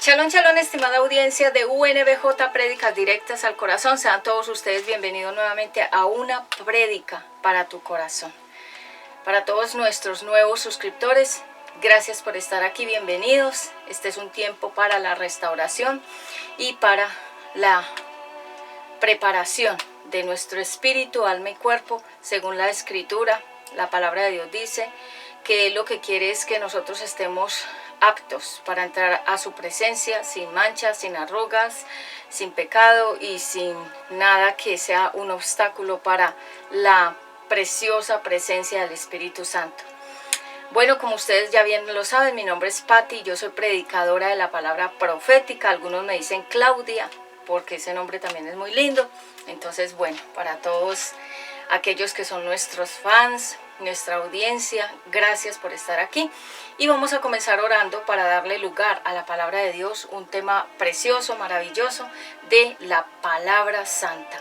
Shalom, shalom, estimada audiencia de UNBJ Prédicas Directas al Corazón. Sean todos ustedes bienvenidos nuevamente a una prédica para tu corazón. Para todos nuestros nuevos suscriptores, gracias por estar aquí, bienvenidos. Este es un tiempo para la restauración y para la preparación de nuestro espíritu, alma y cuerpo, según la Escritura. La palabra de Dios dice que lo que quiere es que nosotros estemos aptos para entrar a su presencia, sin manchas, sin arrugas, sin pecado y sin nada que sea un obstáculo para la preciosa presencia del Espíritu Santo. Bueno, como ustedes ya bien lo saben, mi nombre es Patti, yo soy predicadora de la palabra profética. Algunos me dicen Claudia, porque ese nombre también es muy lindo. Entonces, bueno, para todos aquellos que son nuestros fans, nuestra audiencia, gracias por estar aquí. Y vamos a comenzar orando para darle lugar a la palabra de Dios, un tema precioso, maravilloso de la palabra santa.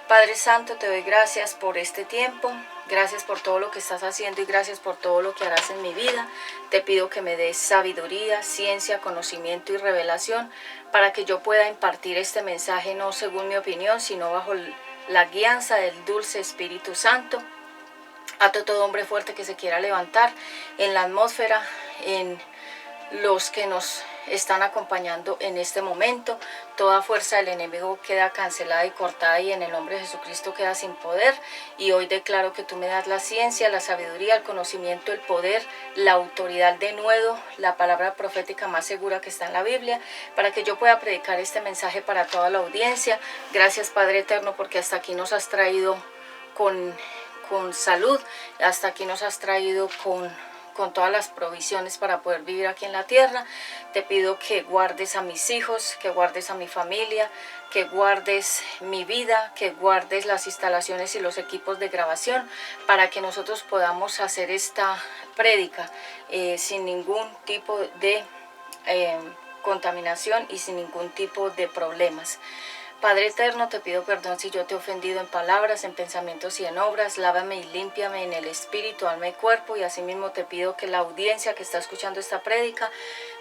Padre Santo, te doy gracias por este tiempo, gracias por todo lo que estás haciendo y gracias por todo lo que harás en mi vida. Te pido que me des sabiduría, ciencia, conocimiento y revelación para que yo pueda impartir este mensaje no según mi opinión, sino bajo la guianza del dulce Espíritu Santo. Ato todo hombre fuerte que se quiera levantar en la atmósfera, en los que nos están acompañando en este momento. Toda fuerza del enemigo queda cancelada y cortada y en el nombre de Jesucristo queda sin poder. Y hoy declaro que tú me das la ciencia, la sabiduría, el conocimiento, el poder, la autoridad de nuevo, la palabra profética más segura que está en la Biblia, para que yo pueda predicar este mensaje para toda la audiencia. Gracias, Padre eterno, porque hasta aquí nos has traído con salud, hasta aquí nos has traído con todas las provisiones para poder vivir aquí en la tierra. Te pido que guardes a mis hijos, que guardes a mi familia, que guardes mi vida, que guardes las instalaciones y los equipos de grabación para que nosotros podamos hacer esta prédica sin ningún tipo de contaminación y sin ningún tipo de problemas. Padre eterno, te pido perdón si yo te he ofendido en palabras, en pensamientos y en obras. Lávame y límpiame en el espíritu, alma y cuerpo. Y asimismo te pido que la audiencia que está escuchando esta prédica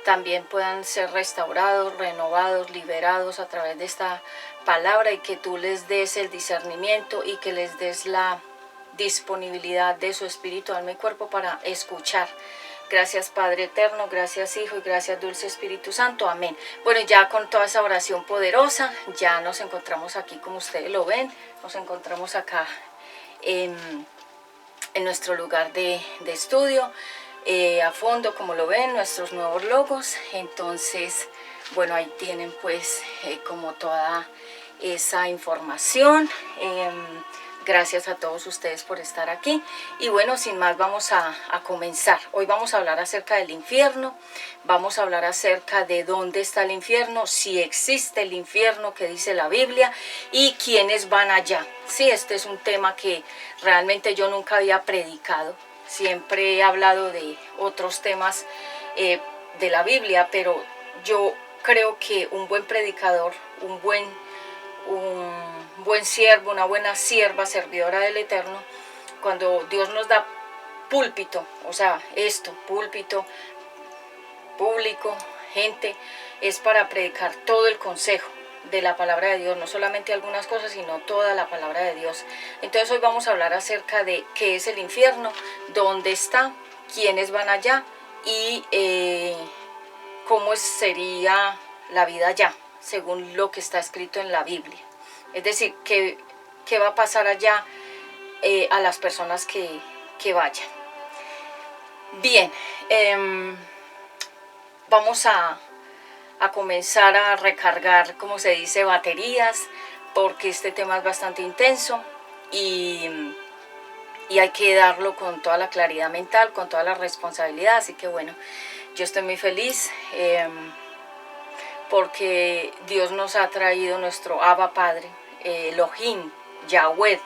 también puedan ser restaurados, renovados, liberados a través de esta palabra, y que tú les des el discernimiento y que les des la disponibilidad de su espíritu, alma y cuerpo para escuchar. Gracias, Padre eterno, gracias, Hijo, y gracias, dulce Espíritu Santo. Amén. Bueno, ya con toda esa oración poderosa, ya nos encontramos aquí, como ustedes lo ven, nos encontramos acá en nuestro lugar de estudio. A fondo, como lo ven, nuestros nuevos logos. Entonces, bueno, ahí tienen pues como toda esa información. Gracias a todos ustedes por estar aquí. Y bueno, sin más, vamos a comenzar. Hoy vamos a hablar acerca del infierno. Vamos a hablar acerca de dónde está el infierno, si existe el infierno que dice la Biblia y quiénes van allá. Sí, este es un tema que realmente yo nunca había predicado. Siempre he hablado de otros temas de la Biblia, pero yo creo que un buen predicador, un buen siervo, una buena sierva, servidora del Eterno, cuando Dios nos da púlpito, o sea, púlpito, público, gente, es para predicar todo el consejo de la palabra de Dios, no solamente algunas cosas, sino toda la palabra de Dios. Entonces hoy vamos a hablar acerca de qué es el infierno, dónde está, quiénes van allá y cómo sería la vida allá, según lo que está escrito en la Biblia. Es decir, qué va a pasar allá a las personas que vayan. Bien, vamos a comenzar a recargar, como se dice, baterías, porque este tema es bastante intenso y hay que darlo con toda la claridad mental, con toda la responsabilidad. Así que bueno, yo estoy muy feliz porque Dios nos ha traído nuestro Abba Padre, Elohim, Yahweh,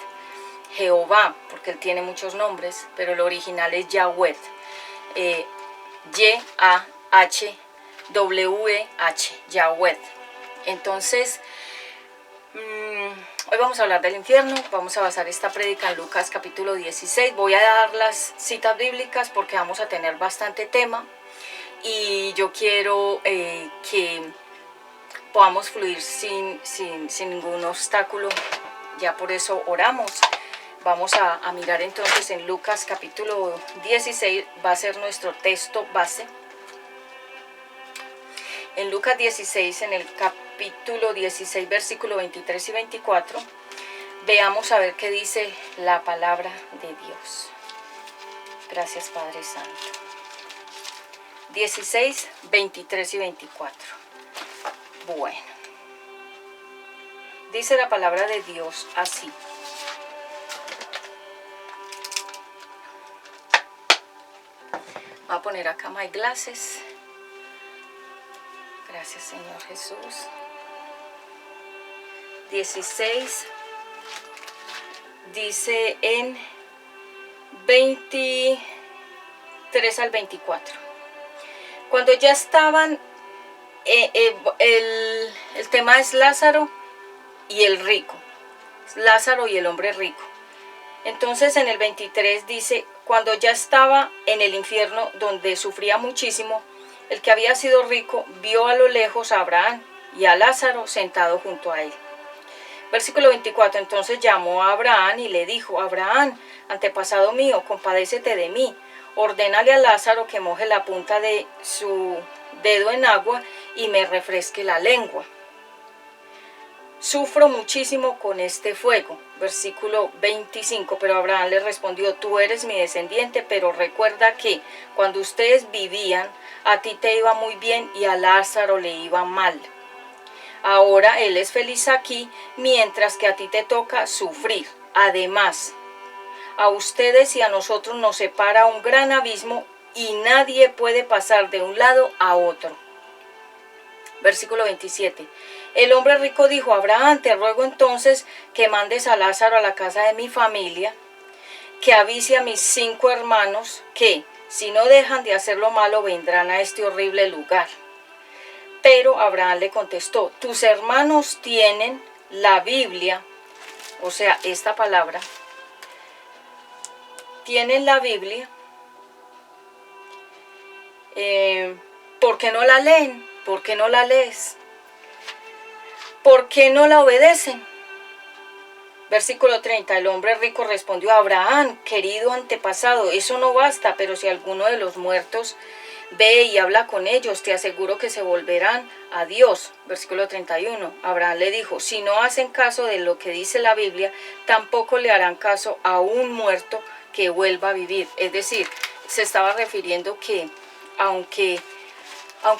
Jehová, porque Él tiene muchos nombres, pero el original es Yahweh, Y-A-H-W-H, Yahweh. Entonces, hoy vamos a hablar del infierno. Vamos a basar esta prédica en Lucas capítulo 16. Voy a dar las citas bíblicas porque vamos a tener bastante tema. y yo quiero que podamos fluir sin ningún obstáculo. Ya por eso oramos. Vamos a mirar entonces en Lucas capítulo 16, va a ser nuestro texto base. En Lucas 16, en el capítulo 16, versículo 23 y 24, veamos a ver qué dice la palabra de Dios. Gracias, Padre Santo. 16, 23 y 24. Bueno, dice la palabra de Dios así. Voy a poner acá my glasses. Gracias, Señor Jesús. 16, dice en 23 al 24. Cuando ya estaban, el tema es Lázaro y el rico. Lázaro y el hombre rico. Entonces en el 23 dice, cuando ya estaba en el infierno donde sufría muchísimo, el que había sido rico vio a lo lejos a Abraham y a Lázaro sentado junto a él. Versículo 24, entonces llamó a Abraham y le dijo, Abraham, antepasado mío, compadécete de mí, ordénale a Lázaro que moje la punta de su dedo en agua y me refresque la lengua. Sufro muchísimo con este fuego. Versículo 25, pero Abraham le respondió, tú eres mi descendiente, pero recuerda que cuando ustedes vivían, a ti te iba muy bien y a Lázaro le iba mal. Ahora él es feliz aquí, mientras que a ti te toca sufrir. Además, a ustedes y a nosotros nos separa un gran abismo y nadie puede pasar de un lado a otro. Versículo 27. El hombre rico dijo, Abraham, te ruego entonces que mandes a Lázaro a la casa de mi familia, que avise a mis 5 hermanos que, si no dejan de hacer lo malo, vendrán a este horrible lugar. Pero Abraham le contestó, tus hermanos tienen la Biblia, o sea, esta palabra, tienen la Biblia, ¿por qué no la leen? ¿Por qué no la lees? ¿Por qué no la obedecen? Versículo 30, el hombre rico respondió a Abraham, querido antepasado, eso no basta, pero si alguno de los muertos ve y habla con ellos, te aseguro que se volverán a Dios. Versículo 31, Abraham le dijo, si no hacen caso de lo que dice la Biblia, tampoco le harán caso a un muerto que vuelva a vivir. Es decir, se estaba refiriendo que aunque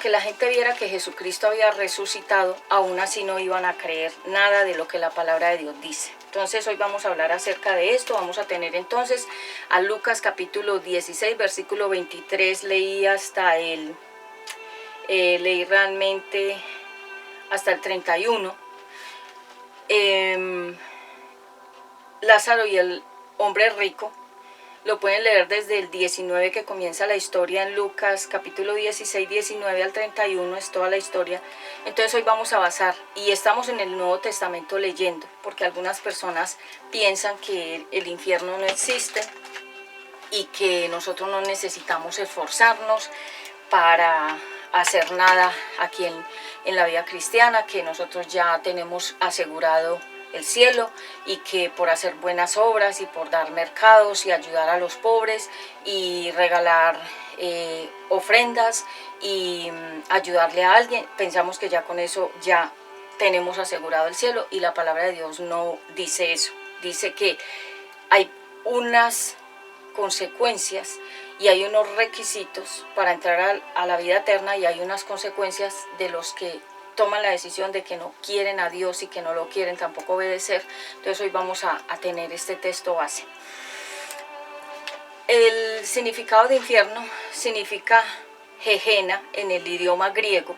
la gente viera que Jesucristo había resucitado, aún así no iban a creer nada de lo que la palabra de Dios dice. Entonces hoy vamos a hablar acerca de esto. Vamos a tener entonces a Lucas capítulo 16, versículo 23. Leí hasta leí realmente hasta el 31. Lázaro y el hombre rico. Lo pueden leer desde el 19 que comienza la historia en Lucas, capítulo 16, 19 al 31, es toda la historia. Entonces hoy vamos a basar, y estamos en el Nuevo Testamento leyendo, porque algunas personas piensan que el infierno no existe y que nosotros no necesitamos esforzarnos para hacer nada aquí en la vida cristiana, que nosotros ya tenemos asegurado el cielo y que por hacer buenas obras y por dar mercados y ayudar a los pobres y regalar ofrendas y ayudarle a alguien, pensamos que ya con eso ya tenemos asegurado el cielo, y la palabra de Dios no dice eso. Dice que hay unas consecuencias y hay unos requisitos para entrar a la vida eterna, y hay unas consecuencias de los que toman la decisión de que no quieren a Dios y que no lo quieren tampoco obedecer. Entonces hoy vamos a tener este texto base. El significado de infierno significa Gehenna en el idioma griego,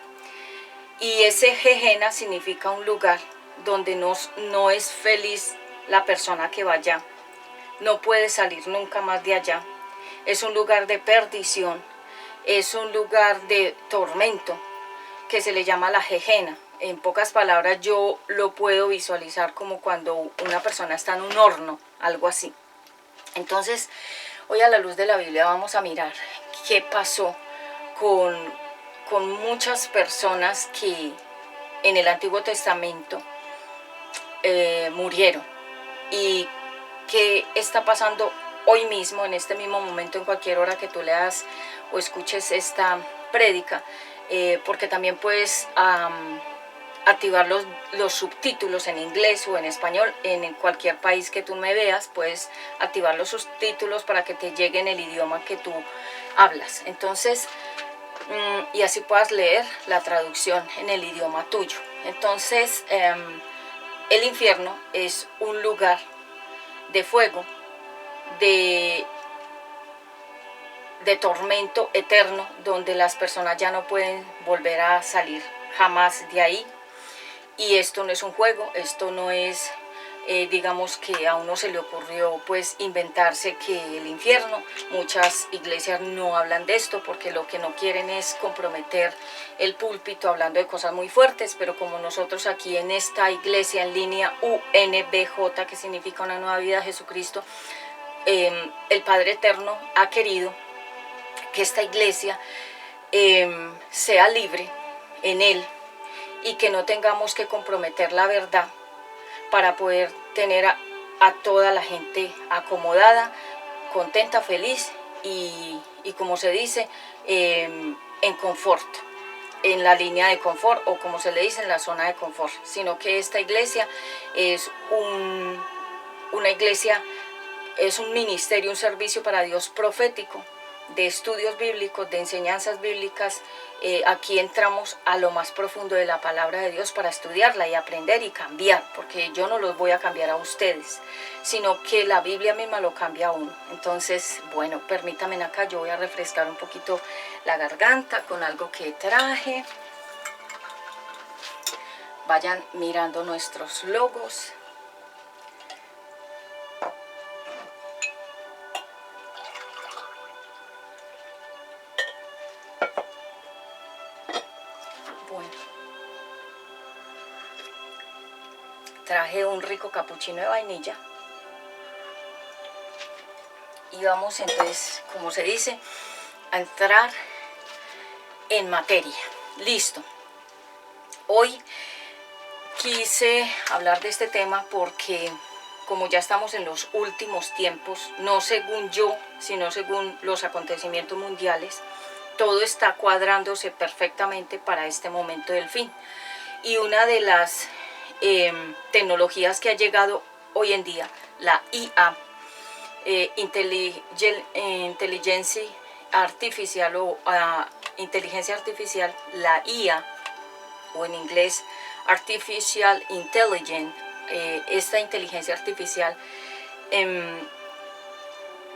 y ese Gehenna significa un lugar donde no es feliz la persona que va allá, no puede salir nunca más de allá. Es un lugar de perdición, es un lugar de tormento, que se le llama la Gehenna. En pocas palabras, yo lo puedo visualizar como cuando una persona está en un horno, algo así. Entonces, hoy a la luz de la Biblia vamos a mirar qué pasó con, con muchas personas que en el Antiguo Testamento murieron y que está pasando hoy mismo, en este mismo momento, en cualquier hora que tú leas o escuches esta prédica, porque también puedes activar los subtítulos en inglés o en español. En cualquier país que tú me veas, puedes activar los subtítulos para que te llegue en el idioma que tú hablas. Entonces, y así puedas leer la traducción en el idioma tuyo. Entonces, el infierno es un lugar de fuego, de tormento eterno, donde las personas ya no pueden volver a salir jamás de ahí. Y esto no es un juego, esto no es, digamos que a uno se le ocurrió pues inventarse que el infierno. Muchas iglesias no hablan de esto porque lo que no quieren es comprometer el púlpito hablando de cosas muy fuertes, pero como nosotros aquí en esta iglesia en línea UNBJ, que significa Una Nueva Vida de Jesucristo, el Padre Eterno ha querido que esta iglesia sea libre en Él y que no tengamos que comprometer la verdad para poder tener a toda la gente acomodada, contenta, feliz y como se dice, en confort, en la línea de confort, o como se le dice, en la zona de confort, sino que esta iglesia es una iglesia, es un ministerio, un servicio para Dios profético, de estudios bíblicos, de enseñanzas bíblicas. Aquí entramos a lo más profundo de la palabra de Dios para estudiarla y aprender y cambiar, porque yo no los voy a cambiar a ustedes, sino que la Biblia misma lo cambia a uno. Entonces, bueno, permítanme acá, yo voy a refrescar un poquito la garganta con algo que traje. Vayan mirando nuestros logos. Traje un rico capuchino de vainilla y vamos entonces, como se dice, a entrar en materia. Listo. Hoy quise hablar de este tema porque como ya estamos en los últimos tiempos, no según yo, sino según los acontecimientos mundiales, todo está cuadrándose perfectamente para este momento del fin. Y una de las tecnologías que ha llegado hoy en día, la IA, inteligencia artificial o inteligencia artificial, la IA, o en inglés Artificial Intelligence, esta inteligencia artificial,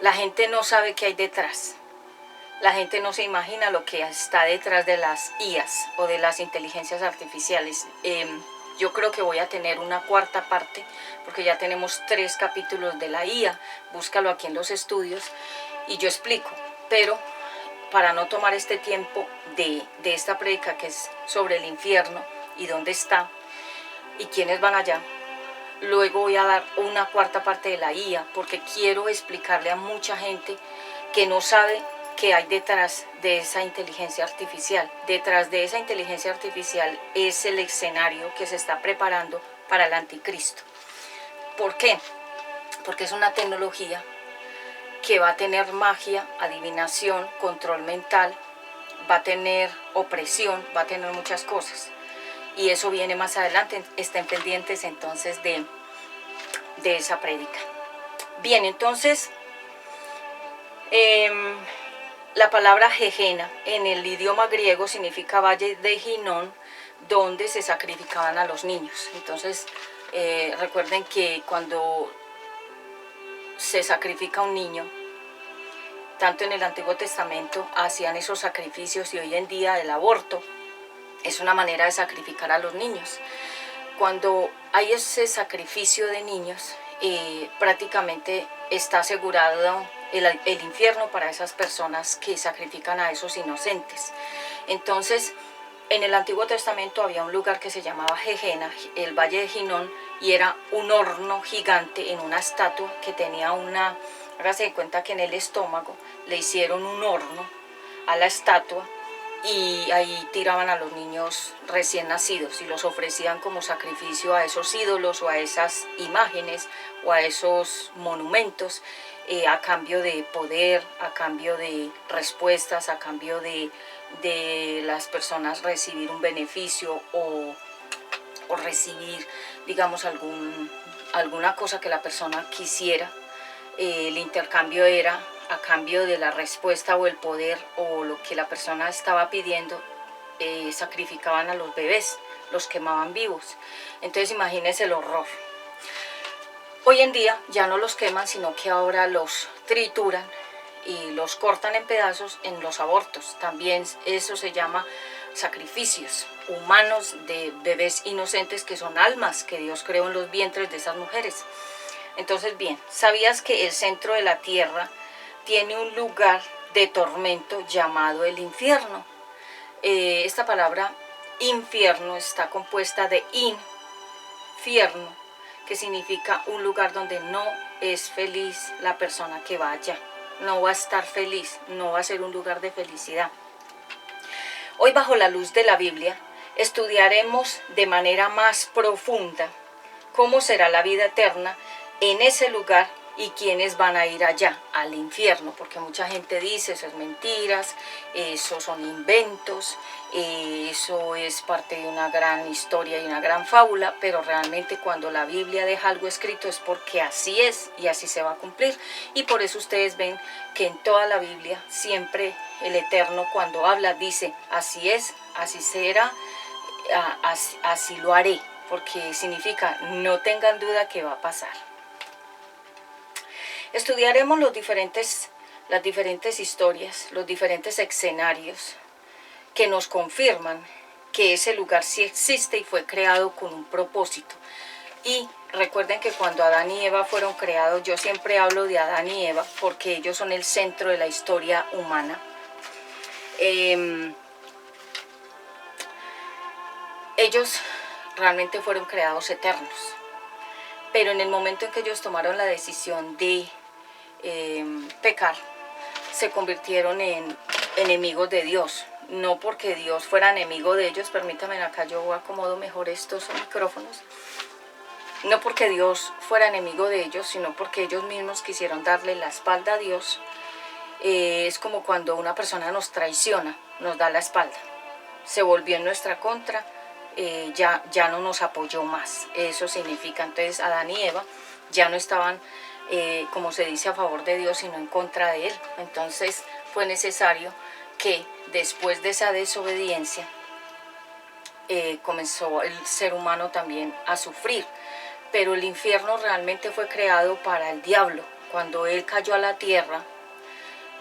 la gente no sabe qué hay detrás. La gente no se imagina lo que está detrás de las IAs o de las inteligencias artificiales. Yo creo que voy a tener una cuarta parte porque ya tenemos 3 capítulos de la IA. Búscalo aquí en los estudios y yo explico. Pero para no tomar este tiempo de esta prédica, que es sobre el infierno y dónde está y quiénes van allá, luego voy a dar una cuarta parte de la IA porque quiero explicarle a mucha gente que no sabe qué hay detrás de esa inteligencia artificial. Detrás de esa inteligencia artificial es el escenario que se está preparando para el anticristo. ¿Por qué? Porque es una tecnología que va a tener magia, adivinación, control mental, va a tener opresión, va a tener muchas cosas. Y eso viene más adelante. Estén pendientes entonces de esa prédica. Bien, entonces la palabra Gehenna en el idioma griego significa valle de Hinnom, donde se sacrificaban a los niños. Entonces, recuerden que cuando se sacrifica un niño, tanto en el Antiguo Testamento hacían esos sacrificios, y hoy en día el aborto es una manera de sacrificar a los niños. Cuando hay ese sacrificio de niños, prácticamente está asegurado el infierno para esas personas que sacrifican a esos inocentes. Entonces, en el Antiguo Testamento había un lugar que se llamaba Gehenna, el Valle de Hinnom, y era un horno gigante en una estatua que tenía hágase de cuenta que en el estómago le hicieron un horno a la estatua, y ahí tiraban a los niños recién nacidos y los ofrecían como sacrificio a esos ídolos o a esas imágenes o a esos monumentos, a cambio de poder, a cambio de respuestas, a cambio de las personas recibir un beneficio o recibir, digamos, alguna cosa que la persona quisiera. El intercambio era a cambio de la respuesta o el poder o lo que la persona estaba pidiendo. Sacrificaban a los bebés, los quemaban vivos. Entonces imagínense el horror. Hoy en día ya no los queman, sino que ahora los trituran y los cortan en pedazos en los abortos. También eso se llama sacrificios humanos de bebés inocentes, que son almas que Dios creó en los vientres de esas mujeres. Entonces, bien, ¿sabías que el centro de la tierra tiene un lugar de tormento llamado el infierno? Esta palabra infierno está compuesta de infierno, que significa un lugar donde no es feliz la persona que va allá. No va a estar feliz, no va a ser un lugar de felicidad. Hoy, bajo la luz de la Biblia, estudiaremos de manera más profunda cómo será la vida eterna en ese lugar y quiénes van a ir allá, al infierno, porque mucha gente dice eso es mentiras, eso son inventos, eso es parte de una gran historia y una gran fábula, pero realmente cuando la Biblia deja algo escrito es porque así es y así se va a cumplir. Y por eso ustedes ven que en toda la Biblia siempre el Eterno, cuando habla, dice así es, así será, así lo haré, porque significa no tengan duda que va a pasar. Estudiaremos las diferentes historias, los diferentes escenarios que nos confirman que ese lugar sí existe y fue creado con un propósito. Y recuerden que cuando Adán y Eva fueron creados, yo siempre hablo de Adán y Eva porque ellos son el centro de la historia humana. Ellos realmente fueron creados eternos, pero en el momento en que ellos tomaron la decisión de pecar, se convirtieron en enemigos de Dios. No porque Dios fuera enemigo de ellos, permítanme, acá yo acomodo mejor estos micrófonos. No porque Dios fuera enemigo de ellos, sino porque ellos mismos quisieron darle la espalda a Dios. Es como cuando una persona nos traiciona, nos da la espalda, se volvió en nuestra contra, ya no nos apoyó más. Eso significa, entonces Adán y Eva ya no estaban, como se dice, a favor de Dios, sino en contra de Él. Entonces fue necesario que después de esa desobediencia comenzó el ser humano también a sufrir. Pero el infierno realmente fue creado para el diablo. Cuando él cayó a la tierra,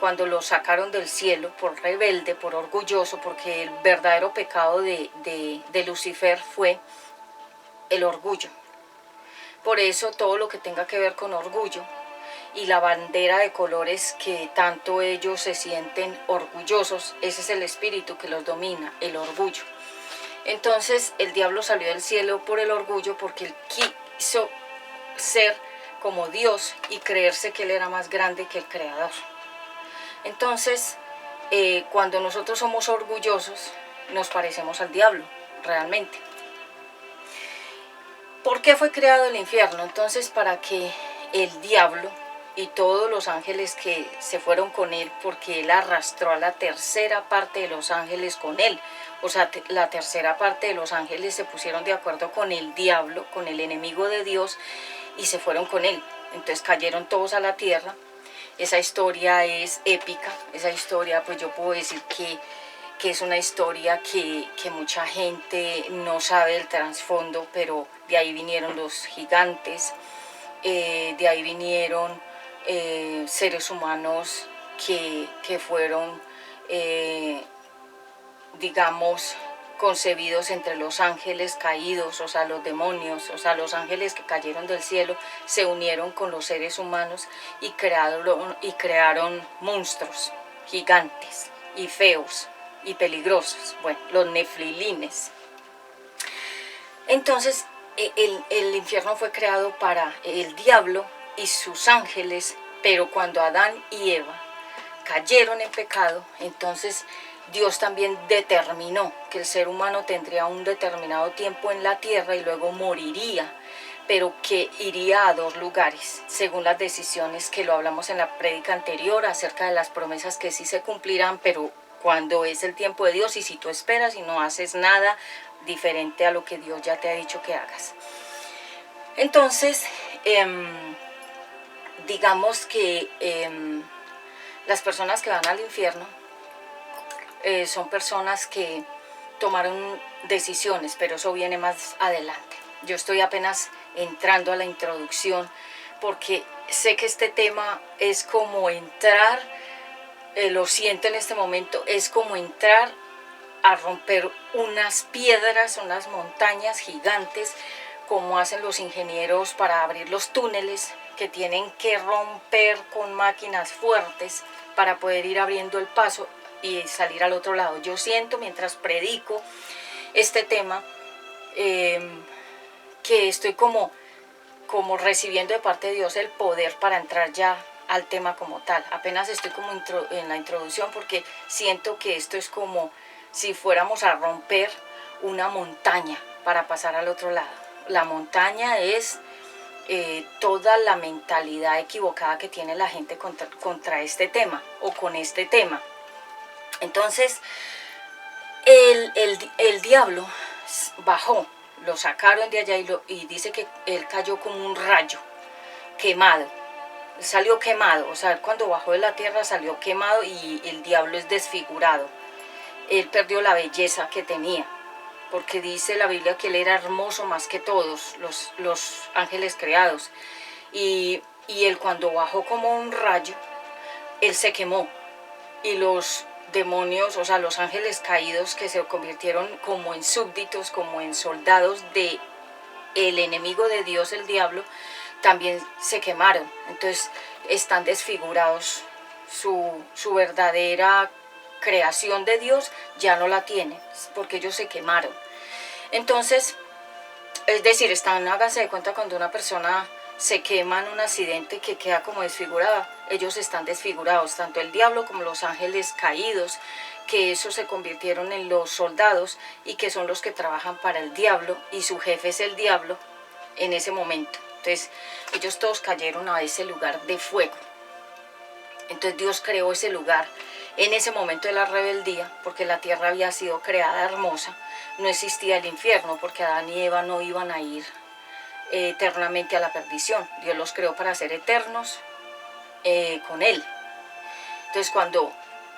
cuando lo sacaron del cielo por rebelde, por orgulloso, porque el verdadero pecado de Lucifer fue el orgullo. Por eso todo lo que tenga que ver con orgullo y la bandera de colores que tanto ellos se sienten orgullosos, ese es el espíritu que los domina, el orgullo. Entonces el diablo salió del cielo por el orgullo, porque él quiso ser como Dios y creerse que él era más grande que el Creador. Entonces, cuando nosotros somos orgullosos, nos parecemos al diablo, realmente. ¿Por qué fue creado el infierno? Entonces, para que el diablo y todos los ángeles que se fueron con él, porque él arrastró a la tercera parte de los ángeles con él. O sea, la tercera parte de los ángeles se pusieron de acuerdo con el diablo, con el enemigo de Dios, y se fueron con él. Entonces cayeron todos a la tierra. Esa historia es épica. Esa historia, pues yo puedo decir que es una historia que mucha gente no sabe el trasfondo, pero de ahí vinieron los gigantes, de ahí vinieron seres humanos que fueron, digamos, concebidos entre los ángeles caídos, o sea, los demonios, o sea, los ángeles que cayeron del cielo, se unieron con los seres humanos y crearon monstruos gigantes y feos y peligrosos, bueno, los nefilines. Entonces, el infierno fue creado para el diablo y sus ángeles, pero cuando Adán y Eva cayeron en pecado, entonces Dios también determinó que el ser humano tendría un determinado tiempo en la tierra y luego moriría, pero que iría a 2 lugares, según las decisiones que lo hablamos en la prédica anterior acerca de las promesas que sí se cumplirán, pero cuando es el tiempo de Dios y si tú esperas y no haces nada diferente a lo que Dios ya te ha dicho que hagas. Entonces, digamos que las personas que van al infierno son personas que tomaron decisiones, pero eso viene más adelante. Yo estoy apenas entrando a la introducción porque sé que este tema es como entrar, lo siento en este momento, es como entrar a romper unas piedras, unas montañas gigantes, como hacen los ingenieros para abrir los túneles, que tienen que romper con máquinas fuertes para poder ir abriendo el paso y salir al otro lado. Yo siento mientras predico este tema que estoy como recibiendo de parte de Dios el poder para entrar ya al tema como tal. Apenas estoy como en la introducción porque siento que esto es como si fuéramos a romper una montaña para pasar al otro lado. La montaña es toda la mentalidad equivocada que tiene la gente contra este tema o con este tema. Entonces, el diablo bajó, lo sacaron de allá y dice que él cayó como un rayo quemado. Salió quemado, o sea, cuando bajó de la tierra salió quemado y el diablo es desfigurado. Él perdió la belleza que tenía, porque dice la Biblia que él era hermoso más que todos los ángeles creados. Y él cuando bajó como un rayo, él se quemó. Y los demonios, o sea, los ángeles caídos que se convirtieron como en súbditos, como en soldados de el enemigo de Dios, el diablo, también se quemaron. Entonces están desfigurados. Su verdadera creación de Dios ya no la tienen, porque ellos se quemaron. Entonces, es decir, háganse de cuenta cuando una persona se quema en un accidente que queda como desfigurada. Ellos están desfigurados, tanto el diablo como los ángeles caídos, que esos se convirtieron en los soldados y que son los que trabajan para el diablo y su jefe es el diablo en ese momento. Entonces ellos todos cayeron a ese lugar de fuego. Entonces Dios creó ese lugar en ese momento de la rebeldía, porque la tierra había sido creada hermosa. No existía el infierno porque Adán y Eva no iban a ir eternamente a la perdición. Dios los creó para ser eternos con Él. Entonces cuando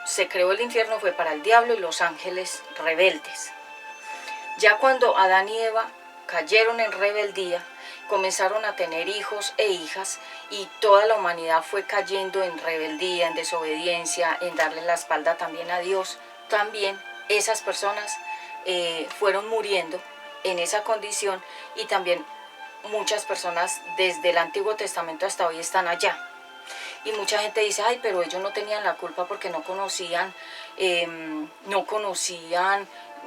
se creó el infierno fue para el diablo y los ángeles rebeldes. Ya cuando Adán y Eva cayeron en rebeldía, comenzaron a tener hijos e hijas y toda la humanidad fue cayendo en rebeldía, en desobediencia, en darle la espalda también a Dios. También esas personas fueron muriendo en esa condición y también muchas personas desde el Antiguo Testamento hasta hoy están allá. Y mucha gente dice, ay, pero ellos no tenían la culpa porque no conocían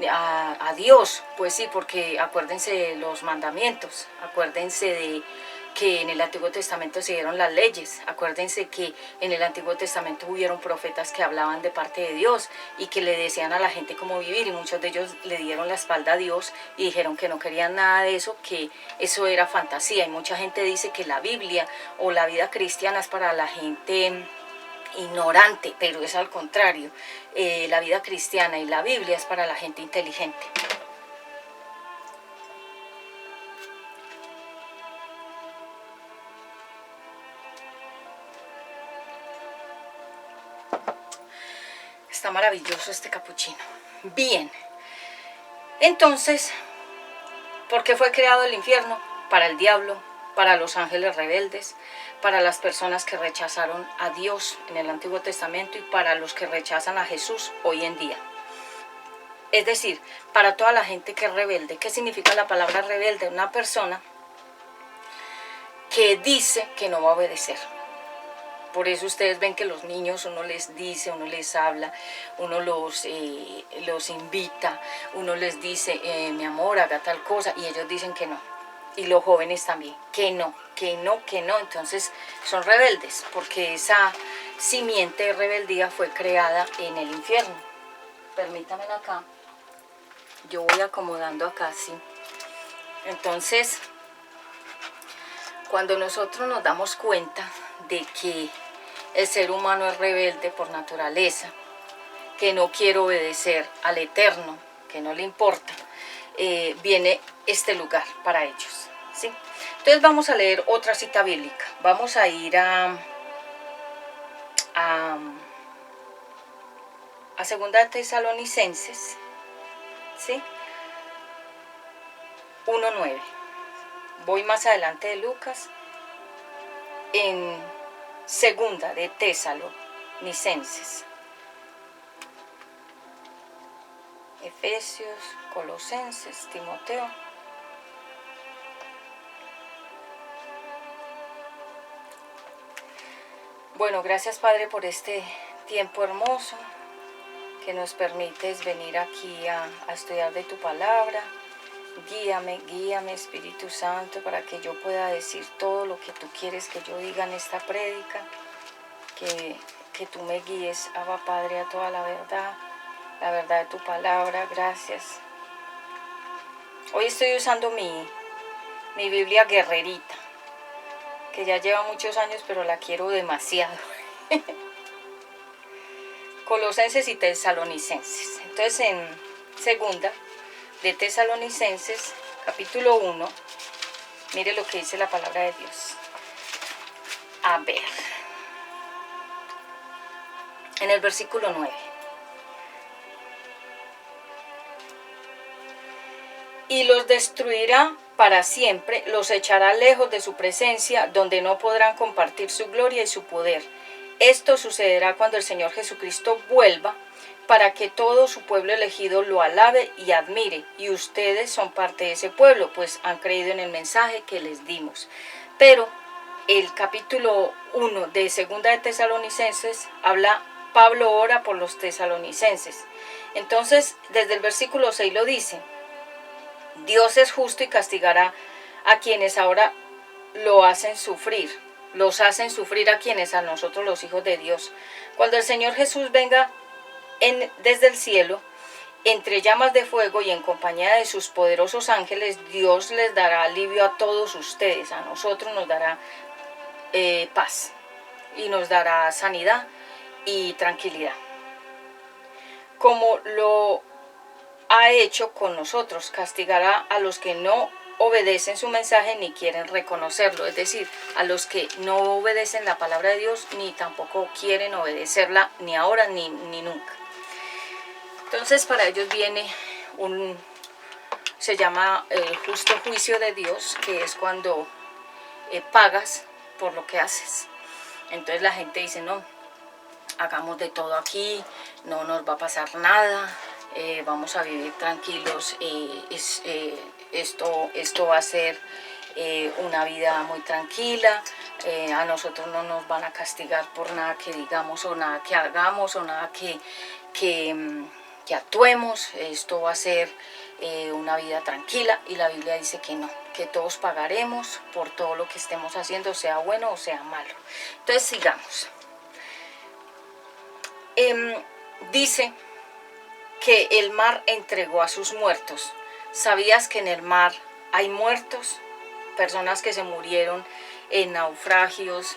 a Dios. Pues sí, porque acuérdense de los mandamientos, acuérdense de que en el Antiguo Testamento se dieron las leyes, acuérdense que en el Antiguo Testamento hubieron profetas que hablaban de parte de Dios y que le decían a la gente cómo vivir, y muchos de ellos le dieron la espalda a Dios y dijeron que no querían nada de eso, que eso era fantasía. Y mucha gente dice que la Biblia o la vida cristiana es para la gente ignorante, pero es al contrario. La vida cristiana y la Biblia es para la gente inteligente. Está maravilloso este capuchino. Bien, entonces, ¿por qué fue creado el infierno? Para el diablo, para los ángeles rebeldes, para las personas que rechazaron a Dios en el Antiguo Testamento y para los que rechazan a Jesús hoy en día. Es decir, para toda la gente que es rebelde. ¿Qué significa la palabra rebelde? Una persona que dice que no va a obedecer. Por eso ustedes ven que los niños uno les dice, uno les habla, uno los invita, uno les dice, mi amor, haga tal cosa, y ellos dicen que no. Y los jóvenes también, que no, que no, que no. Entonces son rebeldes, porque esa simiente de rebeldía fue creada en el infierno. permítanme acá. Yo voy acomodando acá, sí. Entonces, cuando nosotros nos damos cuenta de que el ser humano es rebelde por naturaleza, que no quiere obedecer al Eterno, que no le importa, viene este lugar para ellos, ¿sí? Entonces vamos a leer otra cita bíblica. Vamos a ir a Segunda de Tesalonicenses, ¿sí? 1:9. Voy más adelante de Lucas, en Segunda de Tesalonicenses. Efesios, Colosenses, Timoteo. Bueno, gracias Padre por este tiempo hermoso que nos permites venir aquí a estudiar de tu palabra. Guíame Espíritu Santo para que yo pueda decir todo lo que tú quieres que yo diga en esta prédica. Que tú me guíes, Abba Padre, a toda la verdad de tu palabra. Gracias. Hoy estoy usando mi Biblia guerrerita, que ya lleva muchos años, pero la quiero demasiado. Colosenses y Tesalonicenses. Entonces, en Segunda de Tesalonicenses, capítulo 1, mire lo que dice la palabra de Dios. A ver, en el versículo 9. Y los destruirá para siempre, los echará lejos de su presencia, donde no podrán compartir su gloria y su poder. Esto sucederá cuando el Señor Jesucristo vuelva, para que todo su pueblo elegido lo alabe y admire. Y ustedes son parte de ese pueblo, pues han creído en el mensaje que les dimos. Pero el capítulo 1 de Segunda de Tesalonicenses habla, Pablo ora por los tesalonicenses. Entonces, desde el versículo 6 lo dice: Dios es justo y castigará a quienes ahora lo hacen sufrir. Los hacen sufrir a quienes, a nosotros los hijos de Dios. Cuando el Señor Jesús venga desde el cielo, entre llamas de fuego y en compañía de sus poderosos ángeles, Dios les dará alivio a todos ustedes. A nosotros nos dará paz y nos dará sanidad y tranquilidad. Como lo ha hecho con nosotros, castigará a los que no obedecen su mensaje ni quieren reconocerlo, es decir, a los que no obedecen la palabra de Dios ni tampoco quieren obedecerla ni ahora ni nunca. Entonces para ellos viene se llama el justo juicio de Dios, que es cuando pagas por lo que haces. Entonces la gente dice: no, hagamos de todo aquí, no nos va a pasar nada, vamos a vivir tranquilos, esto va a ser una vida muy tranquila, a nosotros no nos van a castigar por nada que digamos o nada que hagamos o nada que actuemos, esto va a ser una vida tranquila. Y la Biblia dice que no, que todos pagaremos por todo lo que estemos haciendo, sea bueno o sea malo. Entonces sigamos. Dice que el mar entregó a sus muertos. ¿Sabías que en el mar hay muertos? Personas que se murieron en naufragios,